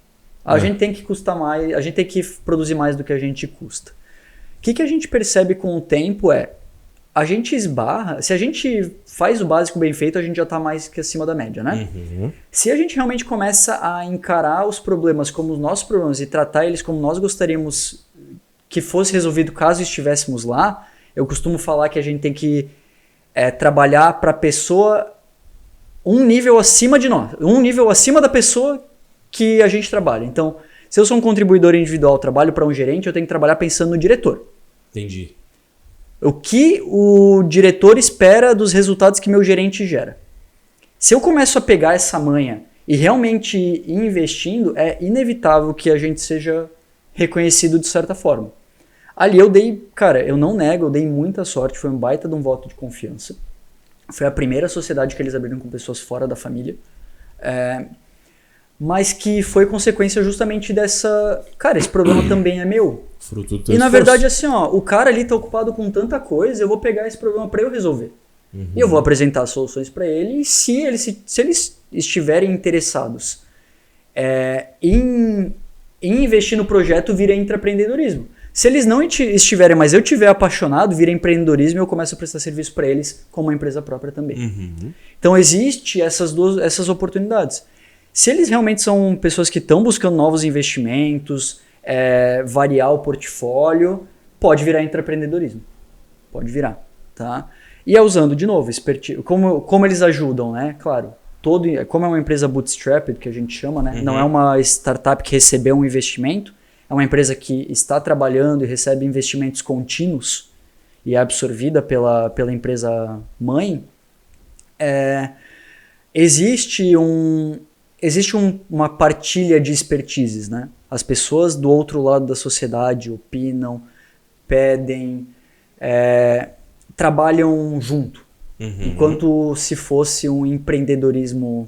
A gente tem que custar mais, a gente tem que produzir mais do que a gente custa. O que a gente percebe com o tempo a gente esbarra, se a gente faz o básico bem feito, a gente já está mais que acima da média, né? Se a gente realmente começa a encarar os problemas como os nossos problemas e tratar eles como nós gostaríamos que fosse resolvido caso estivéssemos lá, eu costumo falar que a gente tem que trabalhar para a pessoa um nível acima de nós, um nível acima da pessoa que a gente trabalha. Então, se eu sou um contribuidor individual, trabalho para um gerente, eu tenho que trabalhar pensando no diretor. Entendi. O que o diretor espera dos resultados que meu gerente gera. Se eu começo a pegar essa manha e realmente ir investindo, é inevitável que a gente seja reconhecido de certa forma. Ali eu dei, cara, eu não nego, eu dei muita sorte, foi um baita de um voto de confiança. Foi a primeira sociedade que eles abriram com pessoas fora da família. Mas que foi consequência justamente dessa... Cara, esse problema também é meu. Fruto do teu E na esforço. verdade, assim, ó, o cara ali tá ocupado com tanta coisa, eu vou pegar esse problema para eu resolver. E eu vou apresentar soluções para ele, e se eles estiverem interessados em investir no projeto, vira intraempreendedorismo. Se eles não estiverem, mas eu tiver apaixonado, vira empreendedorismo e eu começo a prestar serviço para eles como uma empresa própria também. Então existe essas oportunidades. Se eles realmente são pessoas que estão buscando novos investimentos, variar o portfólio, pode virar intraempreendedorismo. Pode virar, tá? E usando, de novo, expertise. Como eles ajudam, né? Claro, como é uma empresa bootstrapped, que a gente chama, né? Não é uma startup que recebeu um investimento, é uma empresa que está trabalhando e recebe investimentos contínuos e é absorvida pela empresa mãe. Existe uma partilha de expertises, né? As pessoas do outro lado da sociedade opinam, pedem, trabalham junto. Enquanto se fosse um empreendedorismo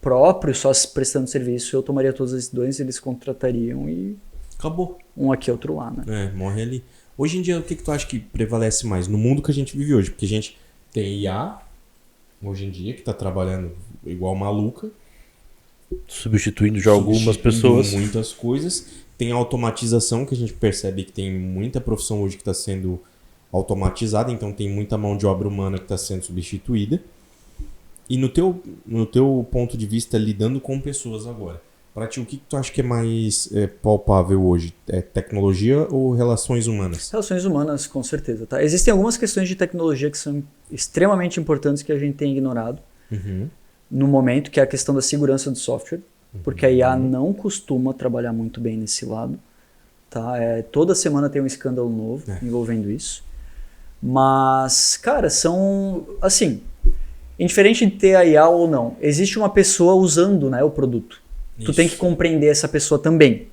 próprio, só prestando serviço, eu tomaria todas as decisões, eles contratariam e... Acabou. Um aqui, outro lá, né? Morre ali. Hoje em dia, o que tu acha que prevalece mais? No mundo que a gente vive hoje. Porque a gente tem IA, hoje em dia, que tá trabalhando igual maluca. Substituindo já algumas pessoas. Muitas coisas. Tem a automatização, que a gente percebe que tem muita profissão hoje que está sendo automatizada. Então tem muita mão de obra humana que está sendo substituída. E no teu ponto de vista, lidando com pessoas agora, para ti, o que tu acha que é mais palpável hoje? É tecnologia ou relações humanas? Relações humanas, com certeza. Tá? Existem algumas questões de tecnologia que são extremamente importantes que a gente tem ignorado no momento, que é a questão da segurança do software, porque a IA não costuma trabalhar muito bem nesse lado. Tá? Toda semana tem um escândalo novo envolvendo isso. Mas, cara, são... Assim, indiferente de ter a IA ou não, existe uma pessoa usando, né, o produto. Isso. Tu tem que compreender essa pessoa também.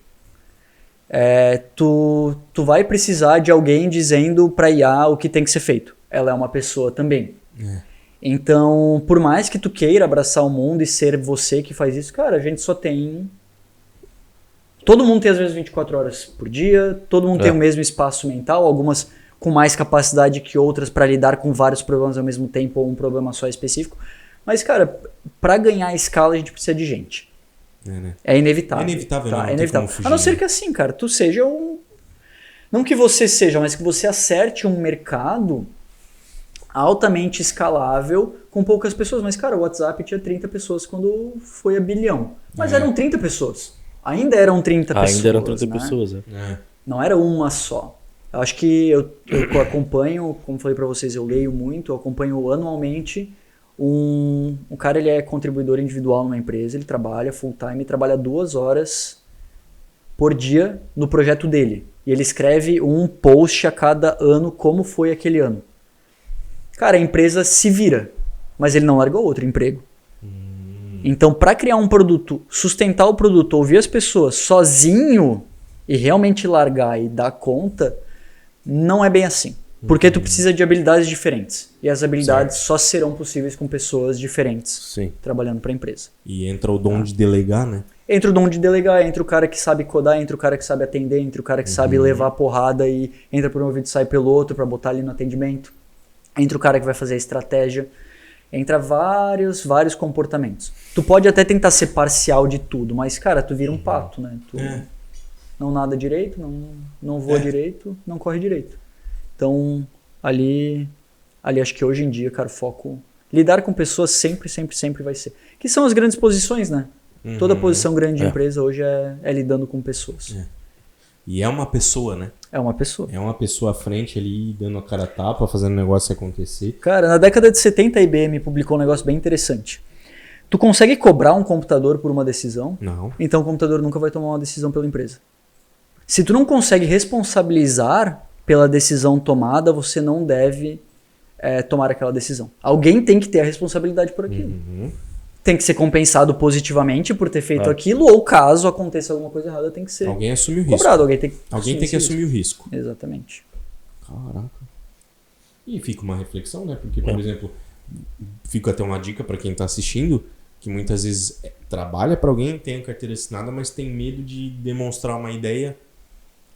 Tu vai precisar de alguém dizendo pra IA o que tem que ser feito. Ela é uma pessoa também. Então, por mais que tu queira abraçar o mundo e ser você que faz isso, cara, a gente só tem... Todo mundo tem às vezes 24 horas por dia, todo mundo tem o mesmo espaço mental, algumas com mais capacidade que outras para lidar com vários problemas ao mesmo tempo ou um problema só específico. Mas, cara, para ganhar escala a gente precisa de gente. É inevitável. É inevitável, tá? não tem como fugir. A não ser que assim, cara, tu seja um... Não que você seja, mas que você acerte um mercado altamente escalável com poucas pessoas. Mas, cara, o WhatsApp tinha 30 pessoas quando foi a bilhão. Mas eram 30 pessoas. Ainda eram 30 pessoas. Ainda eram 30 pessoas, Não era uma só. Eu acho que eu acompanho, como falei pra vocês, eu leio muito, eu acompanho anualmente um cara, ele é contribuidor individual numa empresa, ele trabalha full time, trabalha 2 horas por dia no projeto dele. E ele escreve um post a cada ano como foi aquele ano. Cara, a empresa se vira, mas ele não largou outro emprego. Então, para criar um produto, sustentar o produto, ouvir as pessoas sozinho e realmente largar e dar conta, não é bem assim. Porque tu precisa de habilidades diferentes. E as habilidades só serão possíveis com pessoas diferentes trabalhando para a empresa. E entra o dom de delegar, né? Entra o dom de delegar, entra o cara que sabe codar, entra o cara que sabe atender, entra o cara que sabe levar a porrada e entra por um ouvido e sai pelo outro para botar ali no atendimento. Entra o cara que vai fazer a estratégia. Entra vários comportamentos. Tu pode até tentar ser parcial de tudo, mas, cara, tu vira um pato, né? Tu não nada direito, não voa direito, não corre direito. Então, ali acho que hoje em dia, cara, o foco... Lidar com pessoas sempre vai ser. Que são as grandes posições, né? Toda posição grande de empresa hoje é lidando com pessoas. E é uma pessoa, né? É uma pessoa. É uma pessoa à frente ali, dando a cara a tapa, fazendo o negócio acontecer. Cara, na década de 70 a IBM publicou um negócio bem interessante. Tu consegue cobrar um computador por uma decisão? Não. Então o computador nunca vai tomar uma decisão pela empresa. Se tu não consegue responsabilizar pela decisão tomada, você não deve tomar aquela decisão. Alguém tem que ter a responsabilidade por aquilo. Tem que ser compensado positivamente por ter feito aquilo, ou caso aconteça alguma coisa errada, tem que ser alguém assume o risco. cobrado. Alguém tem que assumir o risco. Exatamente. Caraca. E fica uma reflexão, né? Porque, por exemplo, fica até uma dica para quem tá assistindo, que muitas vezes trabalha para alguém, tem a carteira assinada, mas tem medo de demonstrar uma ideia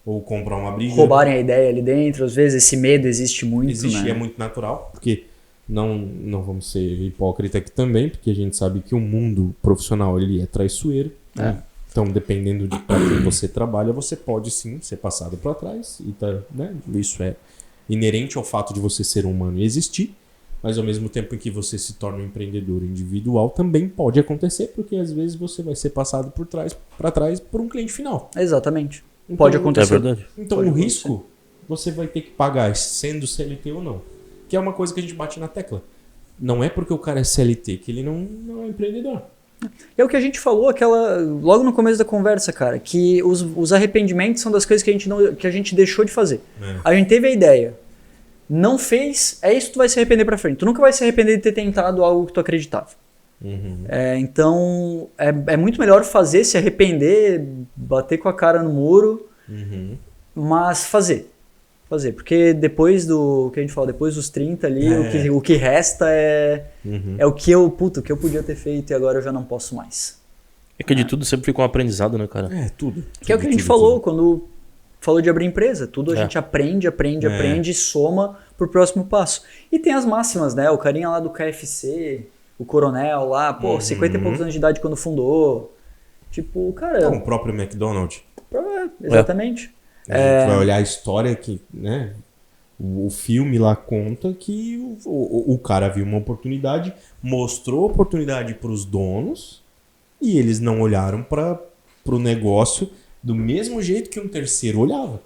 ou comprar uma briga. Roubarem a ideia ali dentro, às vezes esse medo existe muito, Existe, né? é muito natural, porque não vamos ser hipócrita aqui também, porque a gente sabe que o mundo profissional ele é traiçoeiro. Né? Então, dependendo de para quem você trabalha, você pode sim ser passado para trás. E né? Isso é inerente ao fato de você ser humano e existir. Mas ao mesmo tempo em que você se torna um empreendedor individual, também pode acontecer, porque às vezes você vai ser passado para trás por um cliente final. Exatamente. Então, Pode acontecer. É verdade. Então Pode o acontecer. risco você vai ter que pagar, sendo CLT ou não. Que é uma coisa que a gente bate na tecla. Não é porque o cara é CLT que ele não é empreendedor. É o que a gente falou logo no começo da conversa, cara, que os arrependimentos são das coisas que a gente deixou de fazer. A gente teve a ideia, não fez, é isso que tu vai se arrepender pra frente. Tu nunca vai se arrepender de ter tentado algo que tu acreditava. Então, é muito melhor fazer, se arrepender, bater com a cara no muro, mas fazer. Porque depois do que a gente fala, depois dos 30 ali, o que resta é o que eu podia ter feito e agora eu já não posso mais. É que de tudo sempre fica um aprendizado, né, cara? Tudo. Que é o que a gente falou quando falou de abrir empresa. Tudo a gente aprende, e soma pro próximo passo. E tem as máximas, né? O carinha lá do KFC, o coronel lá, 50 e poucos anos de idade quando fundou. Tipo, cara... o próprio McDonald's. Exatamente. A gente vai olhar a história que, né? O filme lá conta que o cara viu uma oportunidade, mostrou a oportunidade para os donos e eles não olharam para o negócio do mesmo jeito que um terceiro olhava.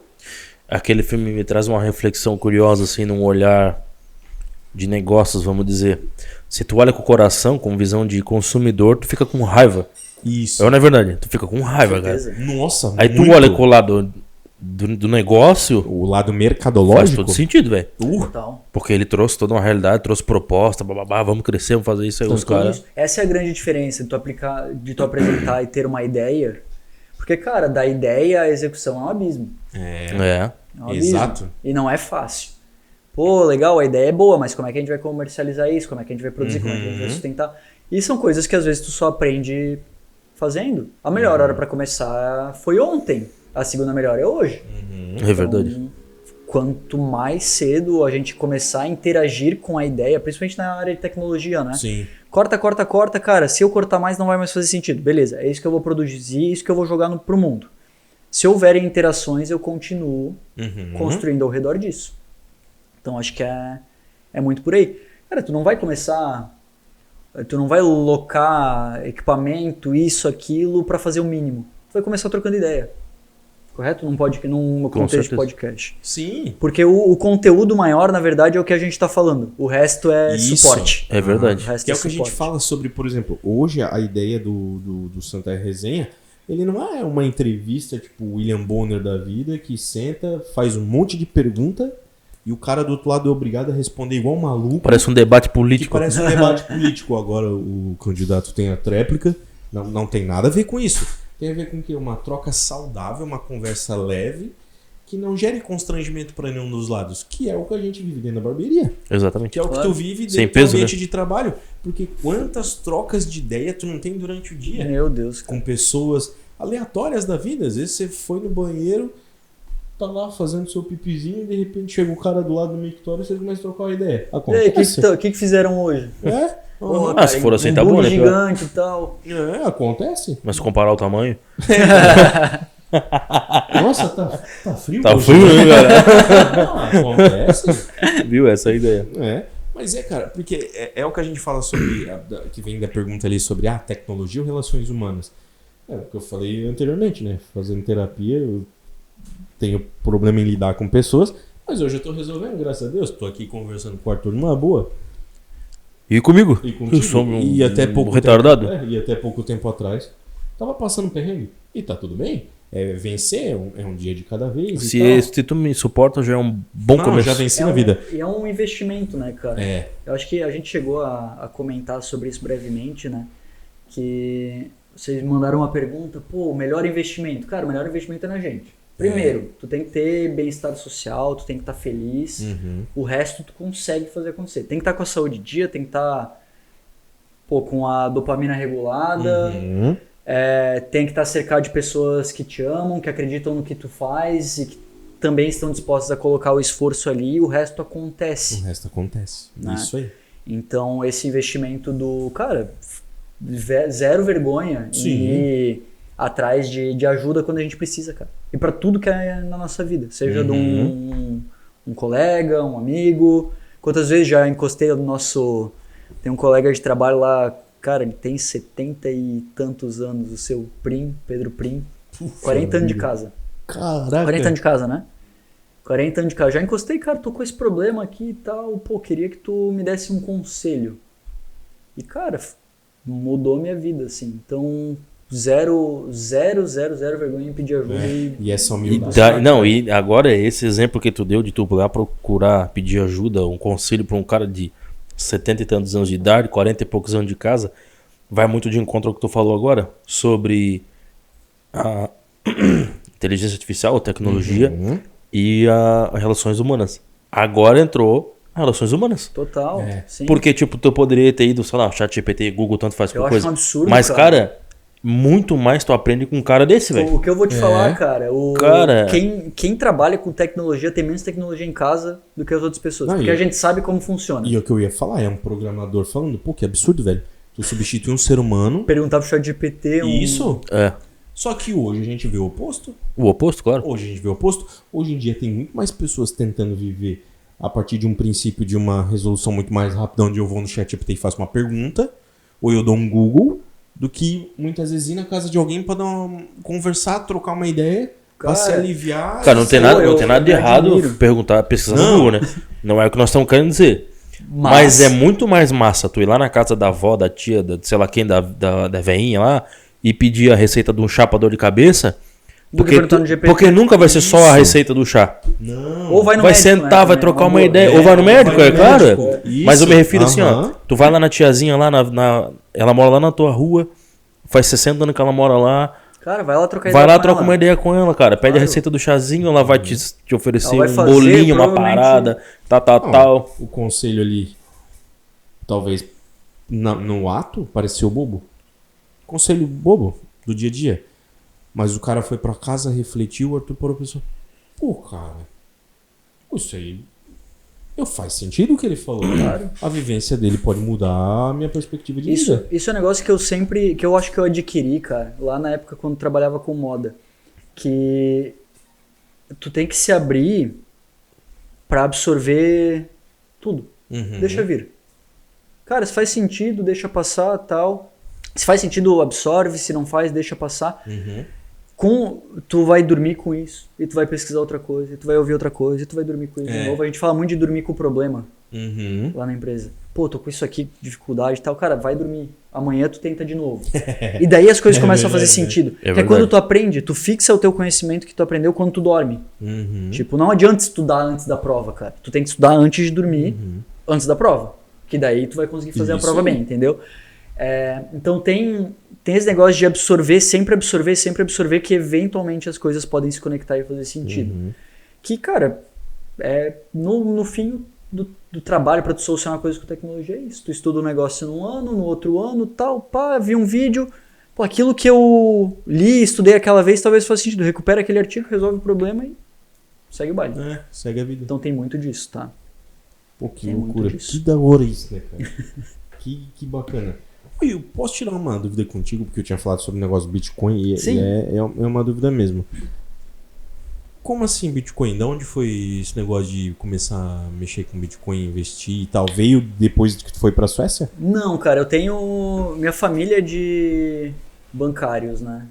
Aquele filme me traz uma reflexão curiosa, assim, num olhar de negócios, vamos dizer. Se tu olha com o coração, com visão de consumidor, tu fica com raiva. Isso. Não é verdade? Tu fica com raiva, cara. Nossa, aí tu olha com o lado do negócio, o lado faz mercadológico, todo sentido, velho. Total. Porque ele trouxe toda uma realidade, trouxe proposta, bababá, vamos crescer, vamos fazer isso aí, os caras. Essa é a grande diferença de tu apresentar e ter uma ideia. Porque, cara, da ideia à execução é um abismo. É um abismo. Exato. E não é fácil. Pô, legal, a ideia é boa, mas como é que a gente vai comercializar isso? Como é que a gente vai produzir? Como é que a gente vai sustentar? E são coisas que às vezes tu só aprende fazendo. A melhor hora pra começar foi ontem. A segunda melhor é hoje. É verdade. Então, quanto mais cedo a gente começar a interagir com a ideia, principalmente na área de tecnologia, né? Sim. Corta, cara. Se eu cortar mais, não vai mais fazer sentido. Beleza, é isso que eu vou produzir, é isso que eu vou jogar pro mundo. Se houverem interações, eu continuo construindo ao redor disso. Então, acho que é muito por aí. Cara, tu não vai começar... Tu não vai locar equipamento, isso, aquilo, pra fazer o mínimo. Tu vai começar trocando ideia. Correto? Num contexto de podcast. Sim. Porque o conteúdo maior, na verdade, é o que a gente está falando. O resto é suporte. É verdade. O resto Que é o que suporte. a gente fala sobre, por exemplo, hoje a ideia do Santa Resenha, ele não é uma entrevista tipo o William Bonner da vida, que senta, faz um monte de pergunta e o cara do outro lado é obrigado a responder igual um maluco. Parece um debate Que político. parece um debate político. Agora o candidato tem a tréplica. Não tem nada a ver com isso. Tem a ver com o quê? Uma troca saudável, uma conversa leve, que não gere constrangimento para nenhum dos lados, que é o que a gente vive dentro da barbearia. Exatamente. Que é o que tu vive Sem dentro do peso, ambiente né? de trabalho. Porque quantas trocas de ideia tu não tem durante o dia? Meu Deus. Com pessoas aleatórias da vida. Às vezes você foi no banheiro, tá lá fazendo seu pipizinho e de repente chega o cara do lado do mictório e você começa a trocar uma ideia. E aí, o que fizeram hoje? Porra, se for assim, tá bug bom, né? gigante e tal. acontece. Mas se comparar o tamanho... Nossa, tá frio. Tá hoje, frio, né? né, cara? Acontece. Viu? Essa é a ideia. Mas cara, porque é o que a gente fala sobre, que vem da pergunta ali sobre tecnologia ou relações humanas. É o que eu falei anteriormente, né? Fazendo terapia, eu tenho problema em lidar com pessoas, mas hoje eu tô resolvendo, graças a Deus. Tô aqui conversando com o Arthur numa boa. E comigo? E contigo. Eu sou E até pouco retardado? e até pouco tempo atrás tava passando perrengue. E tá tudo bem. Vencer é um dia de cada vez. Se tu me suporta, já é um bom começo. Já venci na vida. E é um investimento, né, cara? É. Eu acho que a gente chegou a comentar sobre isso brevemente, né? Que vocês mandaram uma pergunta, o melhor investimento. Cara, o melhor investimento é na gente. Primeiro, tu tem que ter bem-estar social, tu tem que estar feliz. O resto tu consegue fazer acontecer. Tem que estar com a saúde em dia, tem que estar com a dopamina regulada. Tem que estar cercado de pessoas que te amam, que acreditam no que tu faz e que também estão dispostas a colocar o esforço ali e o resto acontece. O resto acontece. Né? Isso aí. Então, esse investimento do... Cara, zero vergonha Sim. em ir atrás de ajuda quando a gente precisa, cara. E pra tudo que é na nossa vida. Seja de um colega, um amigo. Quantas vezes já encostei no nosso... Tem um colega de trabalho lá, cara, ele tem 70 e tantos anos, o seu Prim, Pedro Prim. 40 anos de casa. Caraca. 40 anos de casa, né? 40 anos de casa. Já encostei, cara, tô com esse problema aqui e tal. Queria que tu me desse um conselho. E, cara, mudou minha vida, assim. Então, zero vergonha em pedir ajuda. E essa humildade. E agora esse exemplo que tu deu de tu lá procurar pedir ajuda, um conselho pra um cara de 70 e tantos anos de idade, 40 e poucos anos de casa, vai muito de encontro ao que tu falou agora sobre a inteligência artificial, a tecnologia e as relações humanas. Agora entrou as relações humanas. Total, sim. Porque, tipo, tu poderia ter ido, sei lá, ChatGPT, Google, tanto faz Eu qualquer acho coisa. um absurdo, Mas, cara, muito mais tu aprende com um cara desse, velho. O que eu vou te falar, cara, Cara- quem trabalha com tecnologia tem menos tecnologia em casa do que as outras pessoas. Não, porque e- a gente sabe como funciona. E o que eu ia falar é um programador falando, pô, que absurdo, velho. Tu substitui um ser humano. Perguntar pro ChatGPT Isso. É. Só que hoje a gente vê o oposto. O oposto, claro. Hoje a gente vê o oposto. Hoje em dia tem muito mais pessoas tentando viver a partir de um princípio de uma resolução muito mais rápida, onde eu vou no ChatGPT e faço uma pergunta, ou eu dou um Google, do que muitas vezes ir na casa de alguém pra conversar, trocar uma ideia, pra se Cara, aliviar. Cara, não tem Pô, nada, eu não tem nada de me errado admiro. perguntar, pesquisar no Não. Google, né? Não é o que nós estamos querendo dizer. Mas é muito mais massa tu ir lá na casa da avó, da tia, da sei lá quem, da veinha lá, e pedir a receita de um chá pra dor de cabeça. Do que Porque, perguntar no GPT. porque nunca vai ser só a receita do chá. Não. Ou vai no Vai médico, sentar, né, vai também, trocar uma boa. ideia. Ou vai no médico, vai é no claro. médico. Isso. Mas eu me refiro assim, ó. Aham. Tu vai lá na tiazinha lá, ela mora lá na tua rua, faz 60 anos que ela mora lá. Cara, vai lá trocar Vai ideia lá, com troca ela. uma ideia com ela, cara. Pede a Claro. receita do chazinho, ela vai te oferecer Ela vai um fazer, bolinho, uma provavelmente- parada, Não, tal. O conselho ali, talvez no ato, pareceu bobo. Conselho bobo do dia a dia. Mas o cara foi pra casa, refletiu, o Arthur parou e pensou: pô, cara, isso aí faz sentido o que ele falou. Claro. A vivência dele pode mudar a minha perspectiva de vida. Isso é um negócio que eu acho que eu adquiri, cara, lá na época quando trabalhava com moda. Que tu tem que se abrir pra absorver tudo. Uhum. Deixa vir. Cara, se faz sentido, deixa passar, tal. Se faz sentido, absorve. Se não faz, deixa passar. Uhum. Tu vai dormir com isso. E tu vai pesquisar outra coisa. E tu vai ouvir outra coisa. E tu vai dormir com isso de novo. A gente fala muito de dormir com o problema Uhum. lá na empresa. Pô, tô com isso aqui, dificuldade e tal. Cara, vai dormir. Amanhã tu tenta de novo. E daí as coisas começam a fazer sentido. Que é verdade. quando tu aprende, tu fixa o teu conhecimento que tu aprendeu quando tu dorme. Uhum. Tipo, não adianta estudar antes da prova, cara. Tu tem que estudar antes de dormir, antes da prova. Que daí tu vai conseguir fazer a Isso prova aí. bem, entendeu? Então tem esse negócio de absorver, sempre absorver, que eventualmente as coisas podem se conectar e fazer sentido. Que, cara, no fim do trabalho para tu solucionar coisas com tecnologia é isso. Tu estuda um negócio num ano, no outro ano, tal, pá, vi um vídeo, pô, aquilo que eu li, estudei aquela vez, talvez faça sentido. Recupera aquele artigo, resolve o problema e segue o baile. Segue a vida. Então tem muito disso, tá? Pô, que tem loucura. muito disso. Que da hora isso, né, cara? que bacana. Oi, eu posso tirar uma dúvida contigo, porque eu tinha falado sobre o negócio do Bitcoin e Sim. é uma dúvida mesmo. Como assim Bitcoin? De onde foi esse negócio de começar a mexer com Bitcoin, investir e tal? Veio depois que tu foi pra Suécia? Não, cara, eu tenho minha família de bancários, né?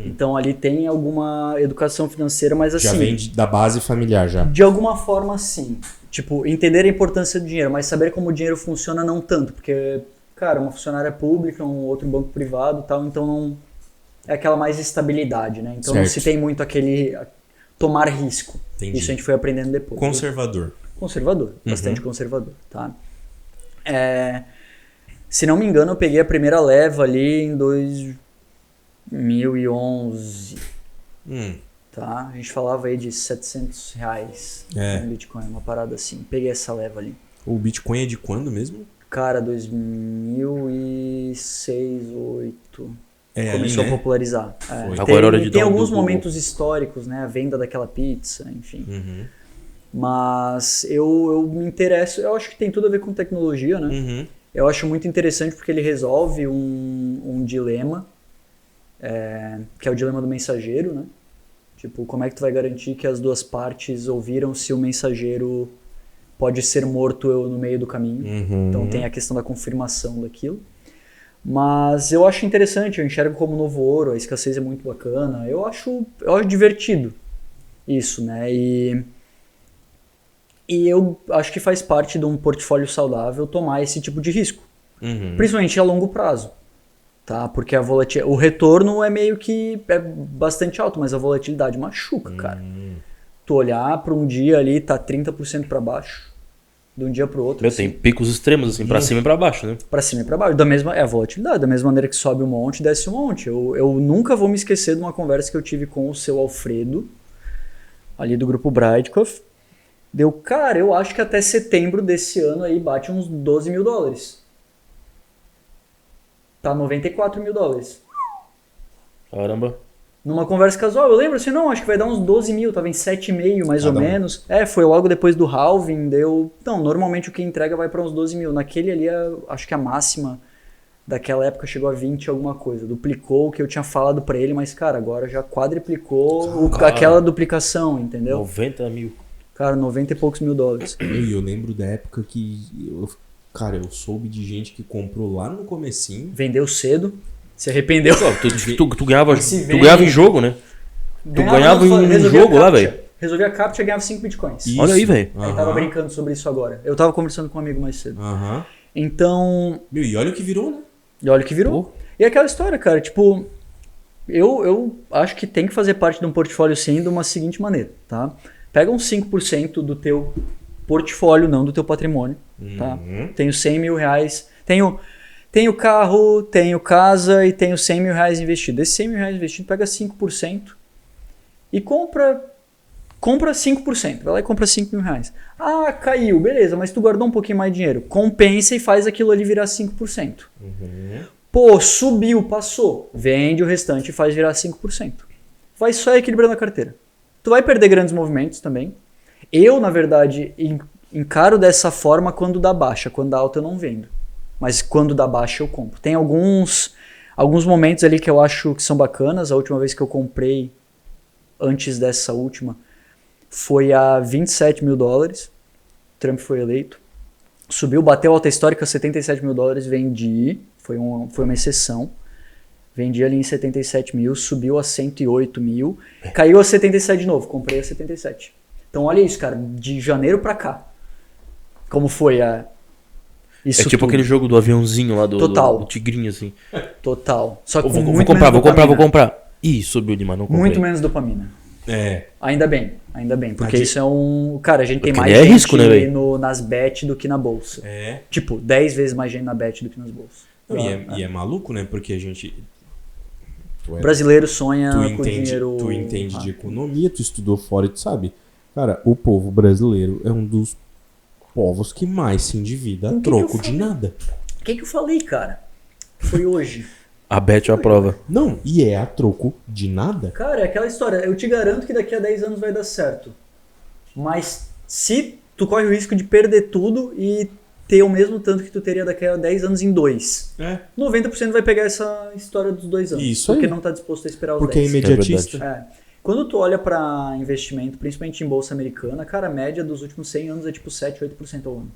Então ali tem alguma educação financeira, mas assim... Já vem da base familiar, já. De alguma forma, sim. Tipo, entender a importância do dinheiro, mas saber como o dinheiro funciona não tanto, porque, cara, uma funcionária pública, um outro banco privado e tal, então não... É aquela mais estabilidade, né? Então não Certo. se tem muito aquele... Tomar risco. Entendi. Isso a gente foi aprendendo depois. Conservador. Conservador, bastante conservador, tá? Se não me engano, eu peguei a primeira leva ali em 2011, tá? A gente falava aí de R$700 no Bitcoin, uma parada assim. Peguei essa leva ali. O Bitcoin é de quando mesmo? Cara, 2006, 2008... ali, Começou a né? popularizar. Foi. Agora é hora de tem dar um alguns Google. momentos históricos, né? A venda daquela pizza, enfim. Uhum. Mas eu me interesso, eu acho que tem tudo a ver com tecnologia, né? Uhum. Eu acho muito interessante porque ele resolve um dilema, que é o dilema do mensageiro, né? Tipo, como é que tu vai garantir que as duas partes ouviram se o mensageiro pode ser morto no meio do caminho? Uhum. Então tem a questão da confirmação daquilo. Mas eu acho interessante, eu enxergo como novo ouro, a escassez é muito bacana. Eu acho divertido isso, né? E eu acho que faz parte de um portfólio saudável tomar esse tipo de risco. Principalmente a longo prazo. Tá? Porque o retorno é meio que bastante alto, mas a volatilidade machuca, cara. Tu olhar para um dia ali, tá 30% para baixo. de um dia pro outro. Meu, assim. tem picos extremos, assim, pra cima e pra baixo, né? Pra cima e pra baixo. A volatilidade. Da mesma maneira que sobe um monte, desce um monte. Eu nunca vou me esquecer de uma conversa que eu tive com o seu Alfredo, ali do grupo Brightcove. Deu, cara, eu acho que até setembro desse ano aí bate uns 12 mil dólares. Tá 94 mil dólares. Caramba. Numa conversa casual, eu lembro assim, não, acho que vai dar uns 12 mil, tava em 7,5 mais Cada ou um. menos. Foi logo depois do halving, deu... Não, normalmente o que entrega vai para uns 12 mil. Naquele ali, acho que a máxima daquela época chegou a 20 alguma coisa. Duplicou o que eu tinha falado para ele, mas, cara, agora já quadriplicou aquela duplicação, entendeu? 90 mil. Cara, 90 e poucos mil dólares. Eu lembro da época que eu soube de gente que comprou lá no comecinho. Vendeu cedo, se arrependeu. Tu ganhava Se tu vende. ganhava em jogo, né? Tu ganhava em resolvia jogo a lá, captcha. velho. Resolvi a captcha e ganhava 5 bitcoins. Isso. Olha aí, velho. Eu tava brincando sobre isso agora. Eu tava conversando com um amigo mais cedo. Aham. Então, Meu, e olha o que virou, né? e olha o que virou. Pô. E aquela história, cara, tipo, eu acho que tem que fazer parte de um portfólio sim de uma seguinte maneira, tá? Pega uns 5% do teu portfólio, não do teu patrimônio, tá? Tenho 100 mil reais, tenho carro, tenho casa e tenho 100 mil reais investido. Desses 100 mil reais investido, pega 5% e compra 5%. Vai lá e compra 5 mil reais. Ah, caiu, beleza, mas tu guardou um pouquinho mais de dinheiro. Compensa e faz aquilo ali virar 5%. Pô, subiu, passou. Vende o restante e faz virar 5%. Vai só equilibrando a carteira. Tu vai perder grandes movimentos também. Eu, na verdade, encaro dessa forma quando dá baixa. Quando dá alta eu não vendo. Mas quando dá baixa eu compro. Tem alguns momentos ali que eu acho que são bacanas. A última vez que eu comprei, antes dessa última, foi a 27 mil dólares. Trump foi eleito. Subiu, bateu alta histórica, 77 mil dólares, vendi. Foi uma exceção. Vendi ali em 77 mil, subiu a 108 mil, caiu a 77 de novo, comprei a 77. Então olha isso, cara, de janeiro pra cá. Como foi isso É tipo tudo. aquele jogo do aviãozinho lá Total. do tigrinho, assim. Total. Só que Eu com vou muito comprar, menos vou dopamina. comprar. Ih, subiu demais, não comprei. Muito menos dopamina. É. Ainda bem, porque isso é um... Cara, a gente tem Porque mais é gente risco, né, velho? nas bet do que na bolsa. É. Tipo, 10 vezes mais gente na bet do que nas bolsas. Não, e é maluco, né? Porque a gente... O brasileiro sonha Tu com entende, dinheiro... tu entende de economia, tu estudou fora e tu sabe. Cara, o povo brasileiro é um dos povos que mais se endivida a Com que troco que eu de falei? nada. O que eu falei, cara? Foi hoje. A Bet é a prova. Não, e é a troco de nada? Cara, é aquela história. Eu te garanto que daqui a 10 anos vai dar certo. Mas se tu corre o risco de perder tudo e ter o mesmo tanto que tu teria daqui a 10 anos em 2. É. 90% vai pegar essa história dos 2 anos. Isso porque aí. não tá disposto a esperar os Porque é 10. imediatista. É. Quando tu olha pra investimento, principalmente em bolsa americana, cara, a média dos últimos 100 anos é tipo 7, 8% ao ano.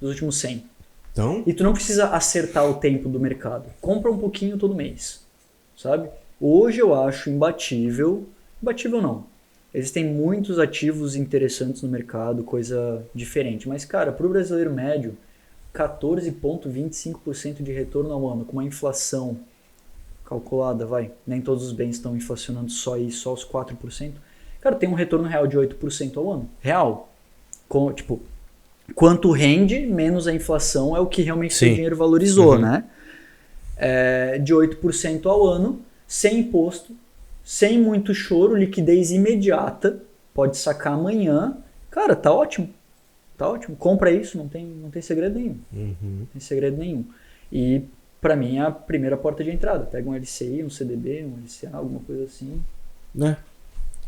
Dos últimos 100. Então, E tu não precisa acertar o tempo do mercado. Compra um pouquinho todo mês, sabe? Hoje eu acho imbatível. Imbatível não. Existem muitos ativos interessantes no mercado, coisa diferente. Mas, cara, pro brasileiro médio, 14,25% de retorno ao ano, com uma inflação calculada, vai. Nem todos os bens estão inflacionando só os 4%. Cara, tem um retorno real de 8% ao ano. Real. Tipo, quanto rende, menos a inflação é o que realmente o Sim. dinheiro valorizou, né? De 8% ao ano, sem imposto, sem muito choro, liquidez imediata, pode sacar amanhã. Cara, tá ótimo. Tá ótimo. Compra isso, não tem segredo nenhum. Não tem segredo nenhum. E pra mim é a primeira porta de entrada. Pega um LCI, um CDB, um LCA, alguma coisa assim. né?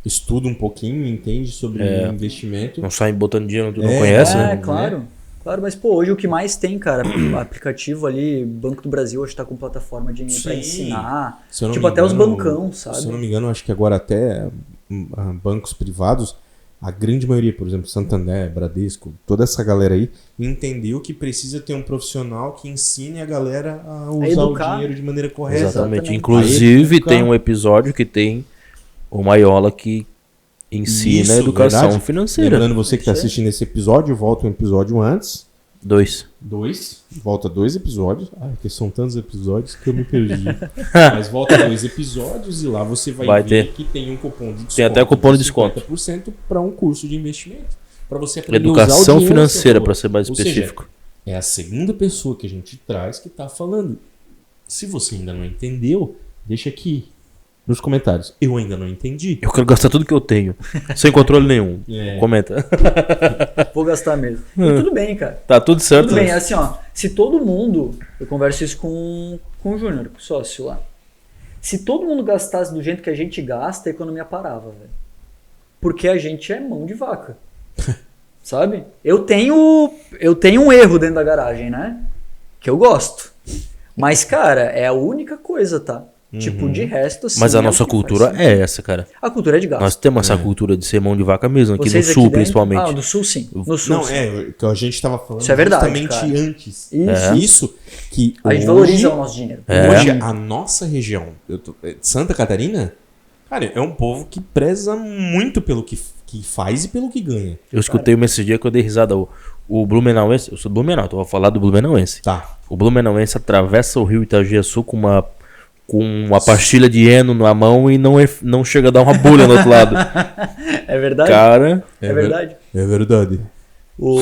Estuda um pouquinho, entende sobre investimento. Não sai botando dinheiro onde tu não conhece, né? Claro. Claro, mas pô, hoje o que mais tem, cara, aplicativo ali, Banco do Brasil hoje tá com plataforma pra ensinar. Se eu não Tipo, me até os engano, bancão, sabe? Se eu não me engano, acho que agora até bancos privados, a grande maioria, por exemplo, Santander, Bradesco, toda essa galera aí, entendeu que precisa ter um profissional que ensine a galera a usar educar. o dinheiro de maneira correta. Exatamente. Exatamente. Inclusive, Aí, tem um episódio que tem o Maiola que ensina Isso, a educação verdade. financeira. Lembrando você que está assistindo esse episódio, volta um episódio antes. 2. Volta 2 episódios. Porque são tantos episódios que eu me perdi. Mas volta 2 episódios e lá você vai ver ter. que tem um cupom de desconto. Tem até cupom de desconto. 50% para um curso de investimento. para você aprender a usar o Educação dinheiro a seu financeira, favor. para ser mais Ou seja, específico. é a segunda pessoa que a gente traz que tá falando. Se você ainda não entendeu, deixa aqui nos comentários. Eu ainda não entendi. Eu quero gastar tudo que eu tenho, sem controle nenhum. É. Comenta. Vou gastar mesmo. E tudo bem, cara. Tá tudo certo? Tudo bem, assim, ó. Se todo mundo. Eu converso isso com o Júnior, com o sócio lá. Se todo mundo gastasse do jeito que a gente gasta, a economia parava, velho. Porque a gente é mão de vaca. Sabe? Eu tenho um erro dentro da garagem, né? Que eu gosto. Mas, cara, é a única coisa, tá? Tipo, de resto, assim. Mas a é o nossa que cultura faz é essa, cara. a cultura é de gasto. Nós temos essa cultura de ser mão de vaca mesmo, aqui Vocês no sul, dentro- principalmente. Ah, do sul sim. No sul Não, sim. é, que a gente tava falando Isso é verdade, justamente cara. antes. Isso. Isso que A gente hoje, valoriza o nosso dinheiro. hoje a nossa região, Santa Catarina, cara, é um povo que preza muito pelo que faz e pelo que ganha. Eu escutei uma esse dia que eu dei risada. O Blumenauense, eu sou do Blumenau, então eu vou falar do Blumenauense. Tá. O Blumenauense atravessa o rio Itagiaçu com uma pastilha de heno na mão e não chega a dar uma bolha no outro lado. É verdade? Cara, É verdade. É verdade.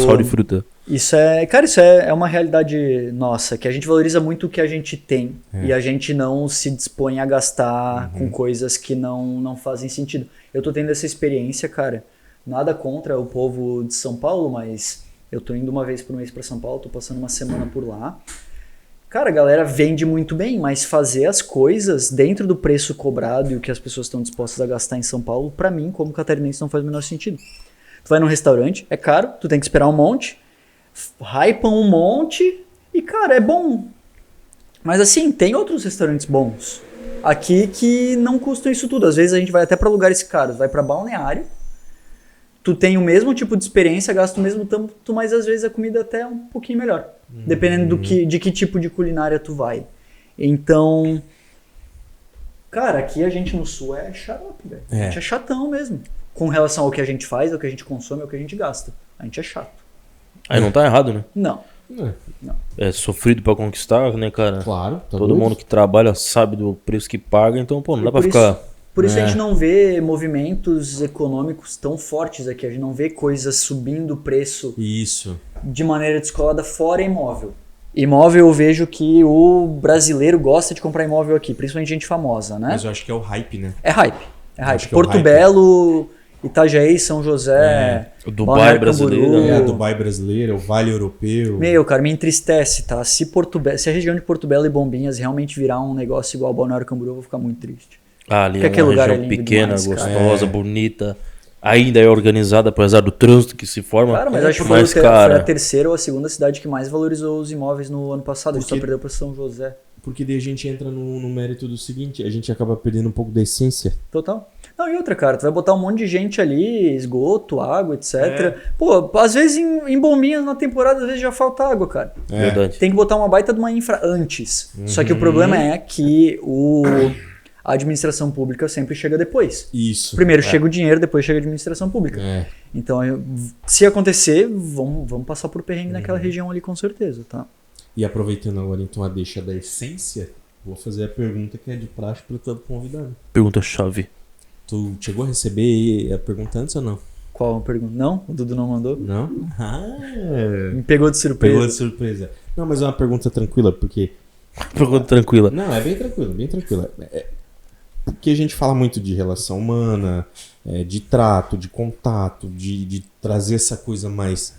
sal de fruta. Isso é uma realidade nossa, que a gente valoriza muito o que a gente tem e a gente não se dispõe a gastar com coisas que não fazem sentido. Eu tô tendo essa experiência, cara, nada contra o povo de São Paulo, mas eu tô indo uma vez por mês pra São Paulo, tô passando uma semana por lá. Cara, a galera vende muito bem, mas fazer as coisas dentro do preço cobrado e o que as pessoas estão dispostas a gastar em São Paulo, pra mim, como catarinense, não faz o menor sentido. Tu vai num restaurante, é caro, tu tem que esperar um monte, hypam um monte e, cara, é bom. Mas assim, tem outros restaurantes bons aqui que não custam isso tudo. Às vezes a gente vai até pra lugares caros, vai pra Balneário, tu tem o mesmo tipo de experiência, gasta o mesmo tanto, mas às vezes a comida até é um pouquinho melhor. Dependendo de que tipo de culinária tu vai. Então, cara, aqui a gente no sul é xarope, velho. A gente é chatão mesmo. Com relação ao que a gente faz, ao que a gente consome, ao que a gente gasta. A gente é chato. Aí não tá errado, né? Não. É sofrido pra conquistar, né, cara? Claro. Tá Todo doido? mundo que trabalha sabe do preço que paga, então, pô, não E dá pra por ficar... Por isso a É. gente não vê movimentos econômicos tão fortes aqui. A gente não vê coisas subindo o preço Isso. de maneira descolada fora imóvel. Imóvel eu vejo que o brasileiro gosta de comprar imóvel aqui, principalmente gente famosa, né? Mas eu acho que é o hype, né? É hype. É hype. Acho que é o Porto hype. Belo, Itajaí, São José, O Dubai Balneário brasileiro, Camboriú. É a Dubai brasileira, o Vale Europeu. Meu, cara, me entristece, tá? Se a região de Porto Belo e Bombinhas realmente virar um negócio igual ao Balneário Camboriú, eu vou ficar muito triste. Ah, ali Porque é aquele uma lugar região é lindo pequena, demais, cara. gostosa, bonita. Ainda é organizada, apesar do trânsito que se forma. Cara, mas acho que Mas, foi a cara, terceira ou a segunda cidade que mais valorizou os imóveis no ano passado. A gente Porque- só perdeu para São José. Porque daí a gente entra no mérito do seguinte, a gente acaba perdendo um pouco da essência. Total. Não, e outra, cara, tu vai botar um monte de gente ali, esgoto, água, etc. É. Pô, às vezes em Bombinhas na temporada, às vezes já falta água, cara. verdade. Tem que botar uma baita de uma infra antes. Só que o problema é que a administração pública sempre chega depois. Isso. Primeiro chega o dinheiro, depois chega a administração pública. É. Então, se acontecer, vamos passar por perrengue naquela região ali com certeza, tá? E aproveitando agora então a deixa da essência, vou fazer a pergunta que é de praxe para todo convidado. Pergunta-chave. Tu chegou a receber a pergunta antes ou não? Qual a pergunta? Não? O Dudu não mandou? Não? Ah, Me pegou de surpresa. pegou de surpresa. Não, mas é uma pergunta tranquila, porque... Pergunta tranquila. Não, é bem tranquila, bem tranquila. Porque a gente fala muito de relação humana, de trato, de contato, de trazer essa coisa mais...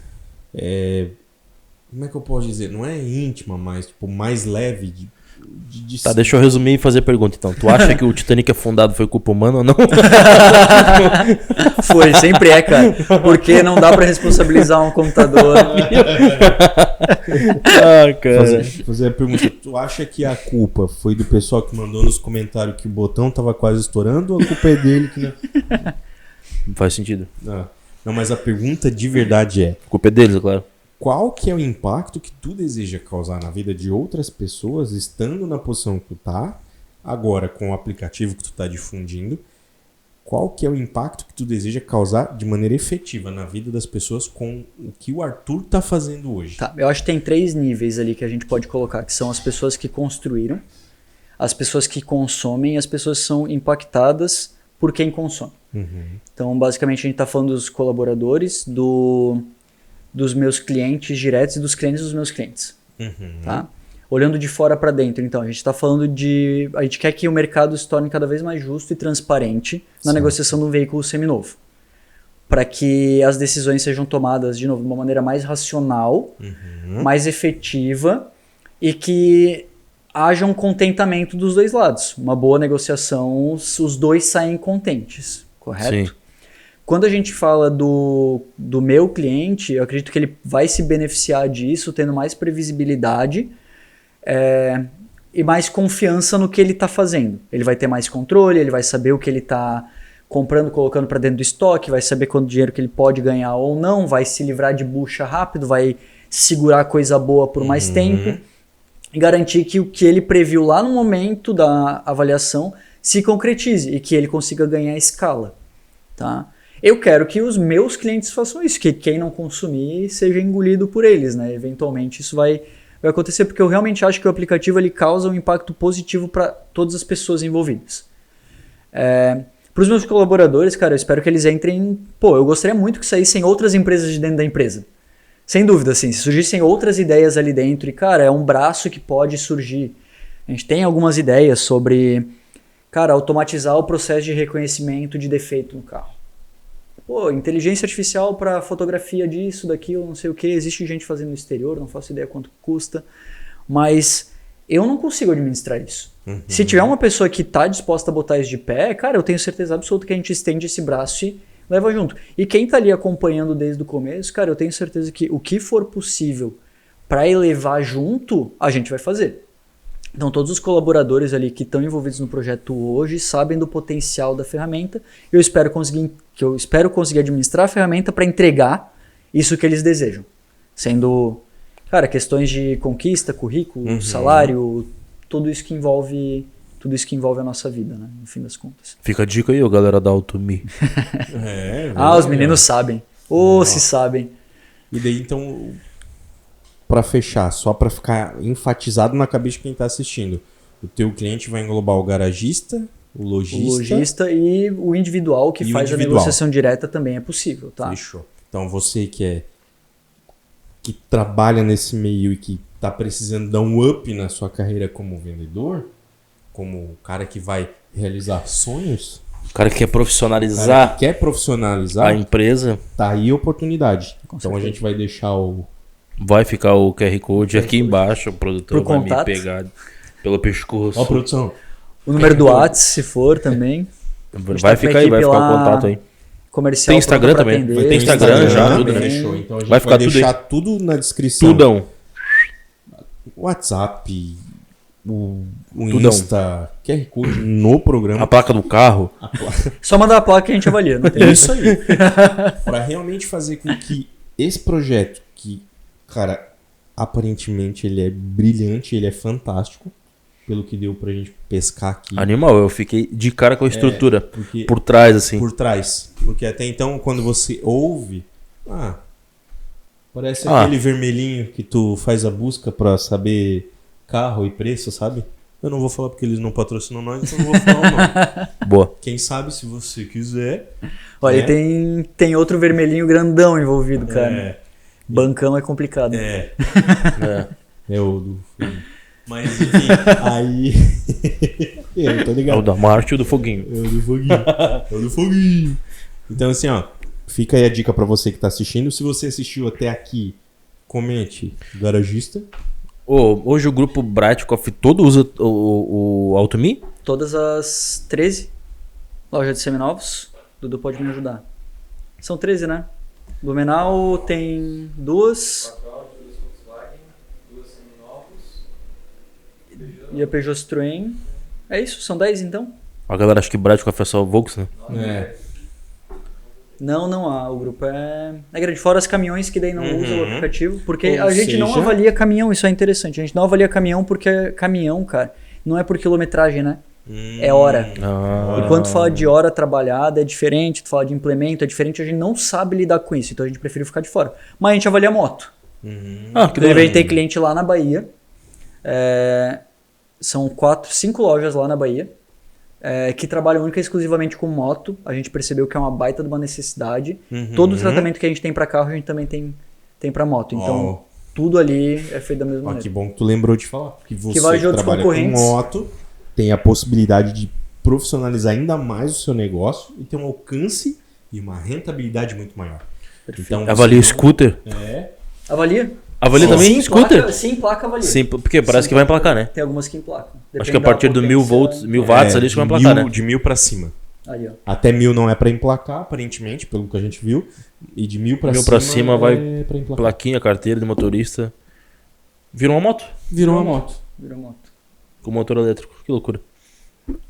como é que eu posso dizer? Não é íntima, mas tipo, mais leve de Tá, deixa eu resumir e fazer a pergunta então. Tu acha que o Titanic afundado foi culpa humana ou não? Foi, sempre é, cara. Porque não dá pra responsabilizar um computador. Ah, cara. fazer a pergunta. Tu acha que a culpa foi do pessoal que mandou nos comentários que o botão tava quase estourando ou a culpa é dele que não... Faz sentido. Não, mas a pergunta de verdade é: A culpa é deles, é claro. qual que é o impacto que tu deseja causar na vida de outras pessoas estando na posição que tu tá, agora com o aplicativo que tu tá difundindo? Qual que é o impacto que tu deseja causar de maneira efetiva na vida das pessoas com o que o Arthur tá fazendo hoje? Tá, eu acho que tem 3 níveis ali que a gente pode colocar, que são as pessoas que construíram, as pessoas que consomem e as pessoas que são impactadas por quem consome. Uhum. Então, basicamente, a gente está falando dos colaboradores, dos meus clientes diretos e dos clientes dos meus clientes. Uhum. Tá? Olhando de fora para dentro, então, a gente está falando de... A gente quer que o mercado se torne cada vez mais justo e transparente na negociação de um veículo seminovo. Para que as decisões sejam tomadas, de novo, de uma maneira mais racional, mais efetiva e que haja um contentamento dos dois lados. Uma boa negociação, os dois saem contentes, correto? Sim. Quando a gente fala do meu cliente, eu acredito que ele vai se beneficiar disso, tendo mais previsibilidade e mais confiança no que ele está fazendo. Ele vai ter mais controle, ele vai saber o que ele está comprando, colocando para dentro do estoque, vai saber quanto dinheiro que ele pode ganhar ou não, vai se livrar de bucha rápido, vai segurar coisa boa por mais tempo e garantir que o que ele previu lá no momento da avaliação se concretize e que ele consiga ganhar escala. Tá? Eu quero que os meus clientes façam isso, que quem não consumir seja engolido por eles, né? Eventualmente isso vai acontecer, porque eu realmente acho que o aplicativo ele causa um impacto positivo para todas as pessoas envolvidas. Para os meus colaboradores, cara, eu espero que eles entrem... Pô, eu gostaria muito que saíssem outras empresas de dentro da empresa. Sem dúvida, assim, se surgissem outras ideias ali dentro, e, cara, é um braço que pode surgir. A gente tem algumas ideias sobre, cara, automatizar o processo de reconhecimento de defeito no carro. Pô, inteligência artificial para fotografia disso, daquilo, não sei o que. Existe gente fazendo no exterior, não faço ideia quanto custa. Mas eu não consigo administrar isso. Se tiver uma pessoa que está disposta a botar isso de pé, cara, eu tenho certeza absoluta que a gente estende esse braço e leva junto. E quem está ali acompanhando desde o começo, cara, eu tenho certeza que o que for possível para elevar junto, a gente vai fazer. Então todos os colaboradores ali que estão envolvidos no projeto hoje sabem do potencial da ferramenta. Eu espero conseguir administrar a ferramenta para entregar isso que eles desejam. Sendo, cara, questões de conquista, currículo, salário, tudo isso que envolve a nossa vida, né? No fim das contas. Fica a dica aí, ó, galera da AutoMe. Os meninos sabem. Se sabem. E daí, então, para fechar, só para ficar enfatizado na cabeça de quem está assistindo, o teu cliente vai englobar o garagista, o lojista e o individual que faz a negociação direta também é possível, tá? Fechou. Então, você que trabalha nesse meio e que está precisando dar um up na sua carreira como vendedor, como o cara que vai realizar sonhos, O cara que quer profissionalizar a empresa, tá aí a oportunidade. Com então certeza. a gente vai deixar vai ficar o QR Code aqui embaixo, o produtor Pro vai contato. me pegar pelo pescoço. Ó, produção. O número do WhatsApp, se for também. Vai ficar aí, vai ficar o contato aí. Comercial Tem Instagram pronto pra também. atender. Tem Instagram já, tudo, né? Fechou. Então a gente Vai vai, ficar tudo deixar aí. tudo na descrição. Tudão. WhatsApp, o Tudão. Insta, QR Code no programa. A placa do carro. Só mandar a placa que a gente avalia. Não tem Isso aí. Para realmente fazer com que esse projeto, que, cara, aparentemente ele é brilhante, ele é fantástico, pelo que deu pra gente pescar aqui. Animal, eu fiquei de cara com a estrutura. Porque Por trás, assim. por trás. Porque até então, quando você ouve, parece aquele vermelhinho que tu faz a busca pra saber carro e preço, sabe? Eu não vou falar porque eles não patrocinam nós, então eu não vou falar o nome. Boa. Quem sabe, se você quiser. Olha, né? tem outro vermelhinho grandão envolvido, cara. Bancão é complicado. É o do... Mas, enfim, aí... eu tô É ligado. o da Marte e o do Foguinho. É o do foguinho. Então, assim, ó. Fica aí a dica pra você que tá assistindo. Se você assistiu até aqui, comente. Garagista. Hoje o grupo Brightcoff todo usa o AutoMe? Todas as 13 lojas de seminovos, Dudu pode me ajudar. São 13, né? Blumenau tem 2. E a Peugeot Citroën. É isso? São 10 então? A galera acha que Brightcoff é só Volks, né? Não. O grupo é grande. Fora os caminhões que daí não usam o aplicativo. Porque Ou a gente não seja- avalia caminhão, isso é interessante. A gente não avalia caminhão porque caminhão, cara, não é por quilometragem, né? É hora. E quando tu fala de hora trabalhada é diferente, tu fala de implemento é diferente, a gente não sabe lidar com isso, então a gente prefere ficar de fora. Mas a gente avalia moto. Que Deve legal. ter cliente lá na Bahia. São 5 lojas lá na Bahia. que trabalham única e exclusivamente com moto. A gente percebeu que é uma baita de uma necessidade. Uhum. Todo o tratamento que a gente tem para carro, a gente também tem para moto. Então, tudo ali é feito da mesma maneira. Que bom que tu lembrou de falar. Porque você vai de que outros trabalha com concorrentes. moto tem a possibilidade de profissionalizar ainda mais o seu negócio e ter um alcance e uma rentabilidade muito maior. Então, Avalia o scooter. Avalia? Avalia também Sim, scooter? Sim, placa avalia. Sim, porque parece que vai emplacar, né? Tem algumas que emplacam. Acho que a partir do 1000 volts, 1000 watts ali, acho que vai emplacar, né? De 1000 pra cima. Ali, ó. Até 1000 não é pra emplacar, aparentemente, pelo que a gente viu. E de 1000 pra 1000 cima, pra cima vai é pra emplacar. Plaquinha, carteira de motorista. Virou uma moto. Virou uma moto. Virou moto. Com motor elétrico. Que loucura.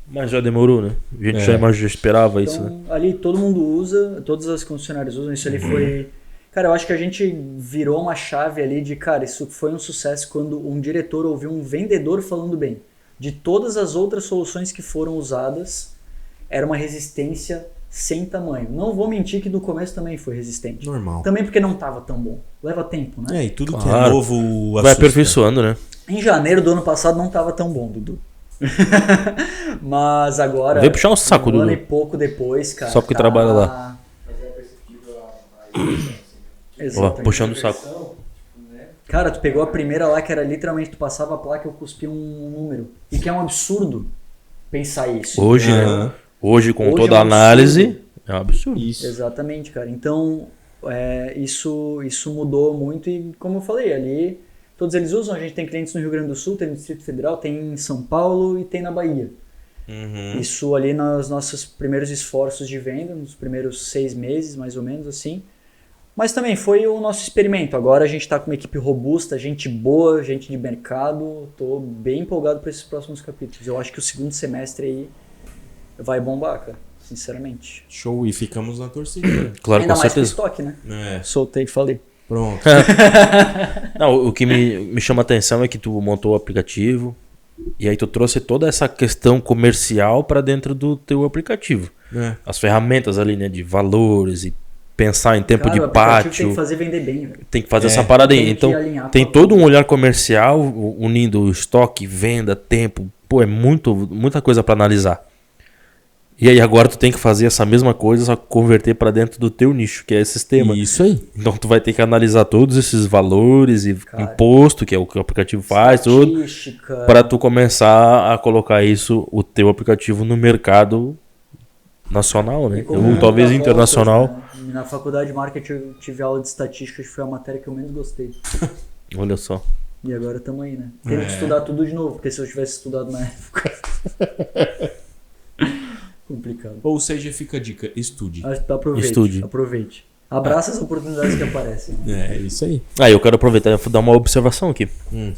Mas já demorou, né? A gente já esperava isso, né? Então, ali todo mundo usa, todas as concessionárias usam. Isso ali foi... Cara, eu acho que a gente virou uma chave ali de, cara, isso foi um sucesso quando um diretor ouviu um vendedor falando bem. De todas as outras soluções que foram usadas, era uma resistência sem tamanho. Não vou mentir que no começo também foi resistente. Normal. Também porque não estava tão bom. Leva tempo, né? E tudo que Claro. é novo Vai assusta. aperfeiçoando, né? Em janeiro do ano passado não estava tão bom, Dudu. Mas agora, Veio puxar um saco, ano Dudu. e pouco depois, cara. Só porque trabalha lá. Mas é perceptível a Ó, Exatamente. puxando o saco. Cara, tu pegou a primeira lá que era literalmente tu passava a placa e eu cuspia um número. E que é um absurdo pensar isso. Hoje, Aham. né? Hoje, com Hoje toda é a um análise, absurdo. é um absurdo. Isso. Exatamente, cara. Então, isso mudou muito e, como eu falei, ali todos eles usam. A gente tem clientes no Rio Grande do Sul, tem no Distrito Federal, tem em São Paulo e tem na Bahia. Isso ali nos nossos primeiros esforços de venda, nos primeiros 6 meses, mais ou menos assim. Mas também foi o nosso experimento. Agora a gente está com uma equipe robusta, gente boa, gente de mercado. Estou bem empolgado para esses próximos capítulos. Eu acho que o segundo semestre aí vai bombar, cara. Sinceramente. Show. E ficamos na torcida. Claro, Ainda com mais com certeza. estoque, né? É. Soltei e falei. Pronto. Não, o que me chama a atenção é que tu montou o aplicativo e aí tu trouxe toda essa questão comercial para dentro do teu aplicativo. É. As ferramentas ali, né, de valores e pensar em tempo Cara, o de aplicativo pátio. tem que fazer vender bem, velho. Tem que fazer essa parada aí. Tem que Então, alinhar tem com a todo um olhar comercial unindo estoque, venda, tempo. Pô, é muita coisa para analisar. E aí agora tu tem que fazer essa mesma coisa, só que converter para dentro do teu nicho, que é esse sistema. Isso aí. Então tu vai ter que analisar todos esses valores e Cara, imposto, que é o que o aplicativo faz, tudo, estatística. para tu começar a colocar isso, o teu aplicativo no mercado nacional, né? E como Ou muita talvez voltas, internacional. né? Na faculdade de marketing eu tive aula de estatística, que foi a matéria que eu menos gostei. Olha só. E agora estamos aí, né? Tendo que estudar tudo de novo, porque se eu tivesse estudado na época... Complicado. Ou seja, fica a dica. Estude. Aproveite, Estude. aproveite. Abraça as oportunidades que aparecem. Né? É isso aí. Ah, eu quero aproveitar e dar uma observação aqui. Hum.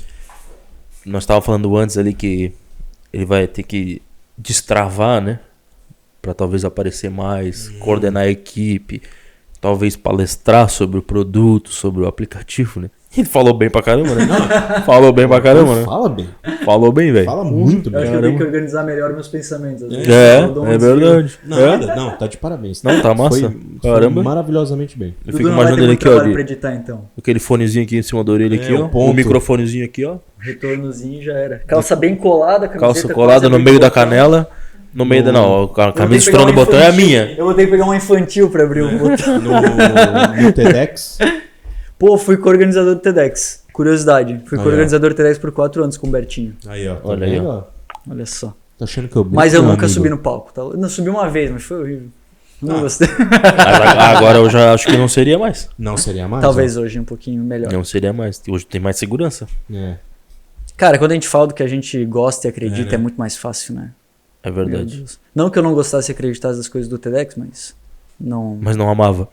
Nós estávamos falando antes ali que ele vai ter que destravar, né? Para talvez aparecer mais, coordenar a equipe, talvez palestrar sobre o produto, sobre o aplicativo, né? Ele falou bem pra caramba, né? Falou bem pra caramba, né? Fala bem. Falou bem, velho. Fala muito Eu acho bem. que eu tenho que Caramba. organizar melhor meus pensamentos. às vezes. É, Eu dou um é desvio. verdade. Nada, não, tá de parabéns. Não, tá massa. Foi Caramba. maravilhosamente bem. Eu Dudu fico não vai ter imaginando ele muito aqui, ó, trabalho pra de, editar, então. aquele fonezinho aqui em cima da orelha aqui, o ó. ponto. O microfonezinho aqui, ó. Retornozinho já era. Calça bem colada, camiseta Calça quase colada no abrindo meio o da botão. canela. No meio da. Não, a Eu vou ter camisa que pegar estourando o uma botão é a infantil. minha. Eu vou ter que pegar uma infantil pra abrir o botão. No TEDx. Pô, fui co-organizador do TEDx. Curiosidade. Fui Aí, co-organizador do TEDx por 4 anos com o Bertinho. Aí, ó. Tá Olha aí, vendo, ó. Olha só. Tá achando que eu brinco, Mas eu meu nunca amigo? subi no palco. Tá? Eu não subi uma vez, mas foi horrível. Não gostei. Mas agora eu já acho que não seria mais. Não seria mais? Talvez hoje um pouquinho melhor. Não seria mais. Hoje tem mais segurança. ó. É. Cara, quando a gente fala do que a gente gosta e acredita, né? é muito mais fácil, né? É Meu verdade. Deus. Não que eu não gostasse e acreditasse das coisas do TEDx, mas não. Mas não amava.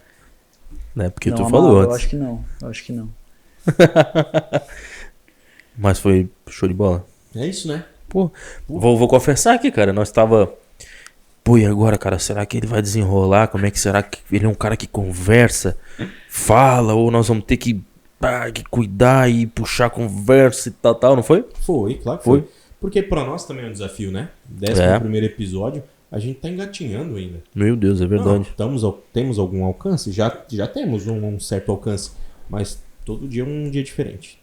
Né? Porque não tu amava, falou Eu antes. acho que não. Eu acho que não. Mas foi show de bola. É isso, né? Pô, vou confessar aqui, cara. Nós tava. Pô, e agora, cara? Será que ele vai desenrolar? Como é que será que ele é um cara que conversa, fala, ou nós vamos ter que cuidar e puxar a conversa e tal, não foi? Foi, claro que Foi. foi. Porque pra nós também é um desafio, né? 11º episódio, a gente tá engatinhando ainda. Meu Deus, é verdade. Não, temos algum alcance? Já temos um certo alcance. Mas todo dia é um dia diferente.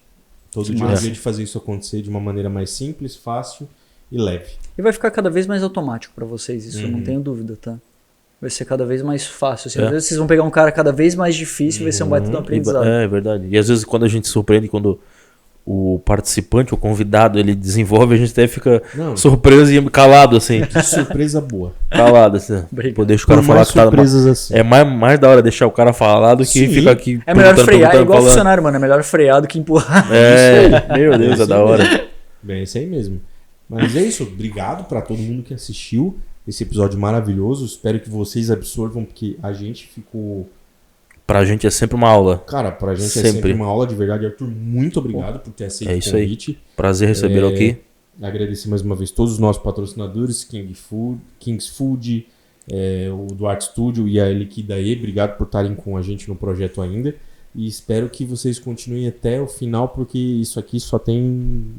Todo dia é um massa. dia de fazer isso acontecer de uma maneira mais simples, fácil e leve. E vai ficar cada vez mais automático pra vocês, isso eu não tenho dúvida, tá? Vai ser cada vez mais fácil. Assim, às vezes vocês vão pegar um cara cada vez mais difícil e vai ser um baita de um aprendizado. É verdade. E às vezes quando a gente se surpreende, quando o participante, o convidado, ele desenvolve, a gente até fica Não. surpreso e calado, assim. Que surpresa boa. Calado, assim. Obrigado. Pô, deixa o cara Por falar mais que tá... surpresas assim. É mais da hora deixar o cara falar do que Sim. ficar aqui É melhor perguntando, frear, é igual falando. funcionário, mano. É melhor frear do que empurrar. Meu Deus, é da hora. Bem, isso aí mesmo. Mas é isso. Obrigado pra todo mundo que assistiu esse episódio maravilhoso. Espero que vocês absorvam, porque a gente ficou... Pra gente é sempre uma aula. Cara, pra gente é Sempre. sempre uma aula de verdade. Arthur, muito obrigado por ter aceito É o isso aí. convite. Prazer recebê-lo aqui. Agradecer mais uma vez todos os nossos patrocinadores, Kings Food, o Duarte Studio e a Liquidae. Obrigado por estarem com a gente no projeto ainda. E espero que vocês continuem até o final, porque isso aqui só tende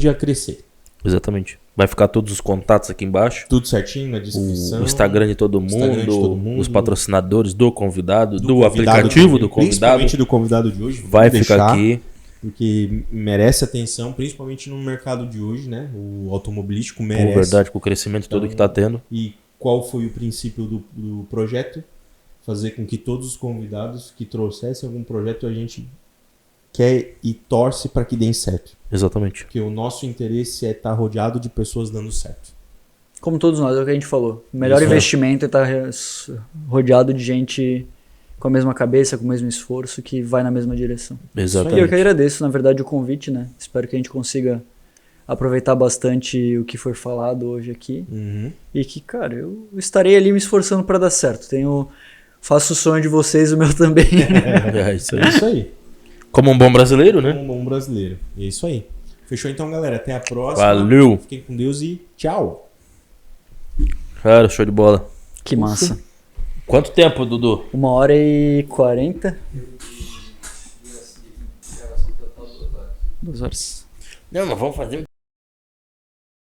a crescer. Exatamente. Vai ficar todos os contatos aqui embaixo. Tudo certinho na descrição. O Instagram de todo Instagram de todo mundo, mundo. os patrocinadores do convidado, do convidado aplicativo também, do convidado. Principalmente do convidado de hoje. Vai vamos ficar deixar, aqui. Porque merece atenção, principalmente no mercado de hoje, né? O automobilístico Por merece. verdade, com o crescimento todo que tá tendo. E qual foi o princípio do projeto? Fazer com que todos os convidados que trouxessem algum projeto a gente quer e torce para que dê certo. Exatamente. Porque o nosso interesse é estar rodeado de pessoas dando certo. Como todos nós, é o que a gente falou. O melhor Isso é. investimento é estar rodeado de gente com a mesma cabeça, com o mesmo esforço, que vai na mesma direção. E eu que Exatamente. agradeço, na verdade, o convite, né? Espero que a gente consiga aproveitar bastante o que foi falado hoje aqui. E que, cara, eu estarei ali me esforçando para dar certo. Faço o sonho de vocês, o meu também. É isso aí. É isso aí. Como um bom brasileiro, né? Um bom brasileiro. É isso aí. Fechou então, galera. Até a próxima. Valeu. Fiquem com Deus e tchau. Cara, show de bola. Que massa. Quanto tempo, Dudu? 1h40. 2 horas. Não, nós vamos fazer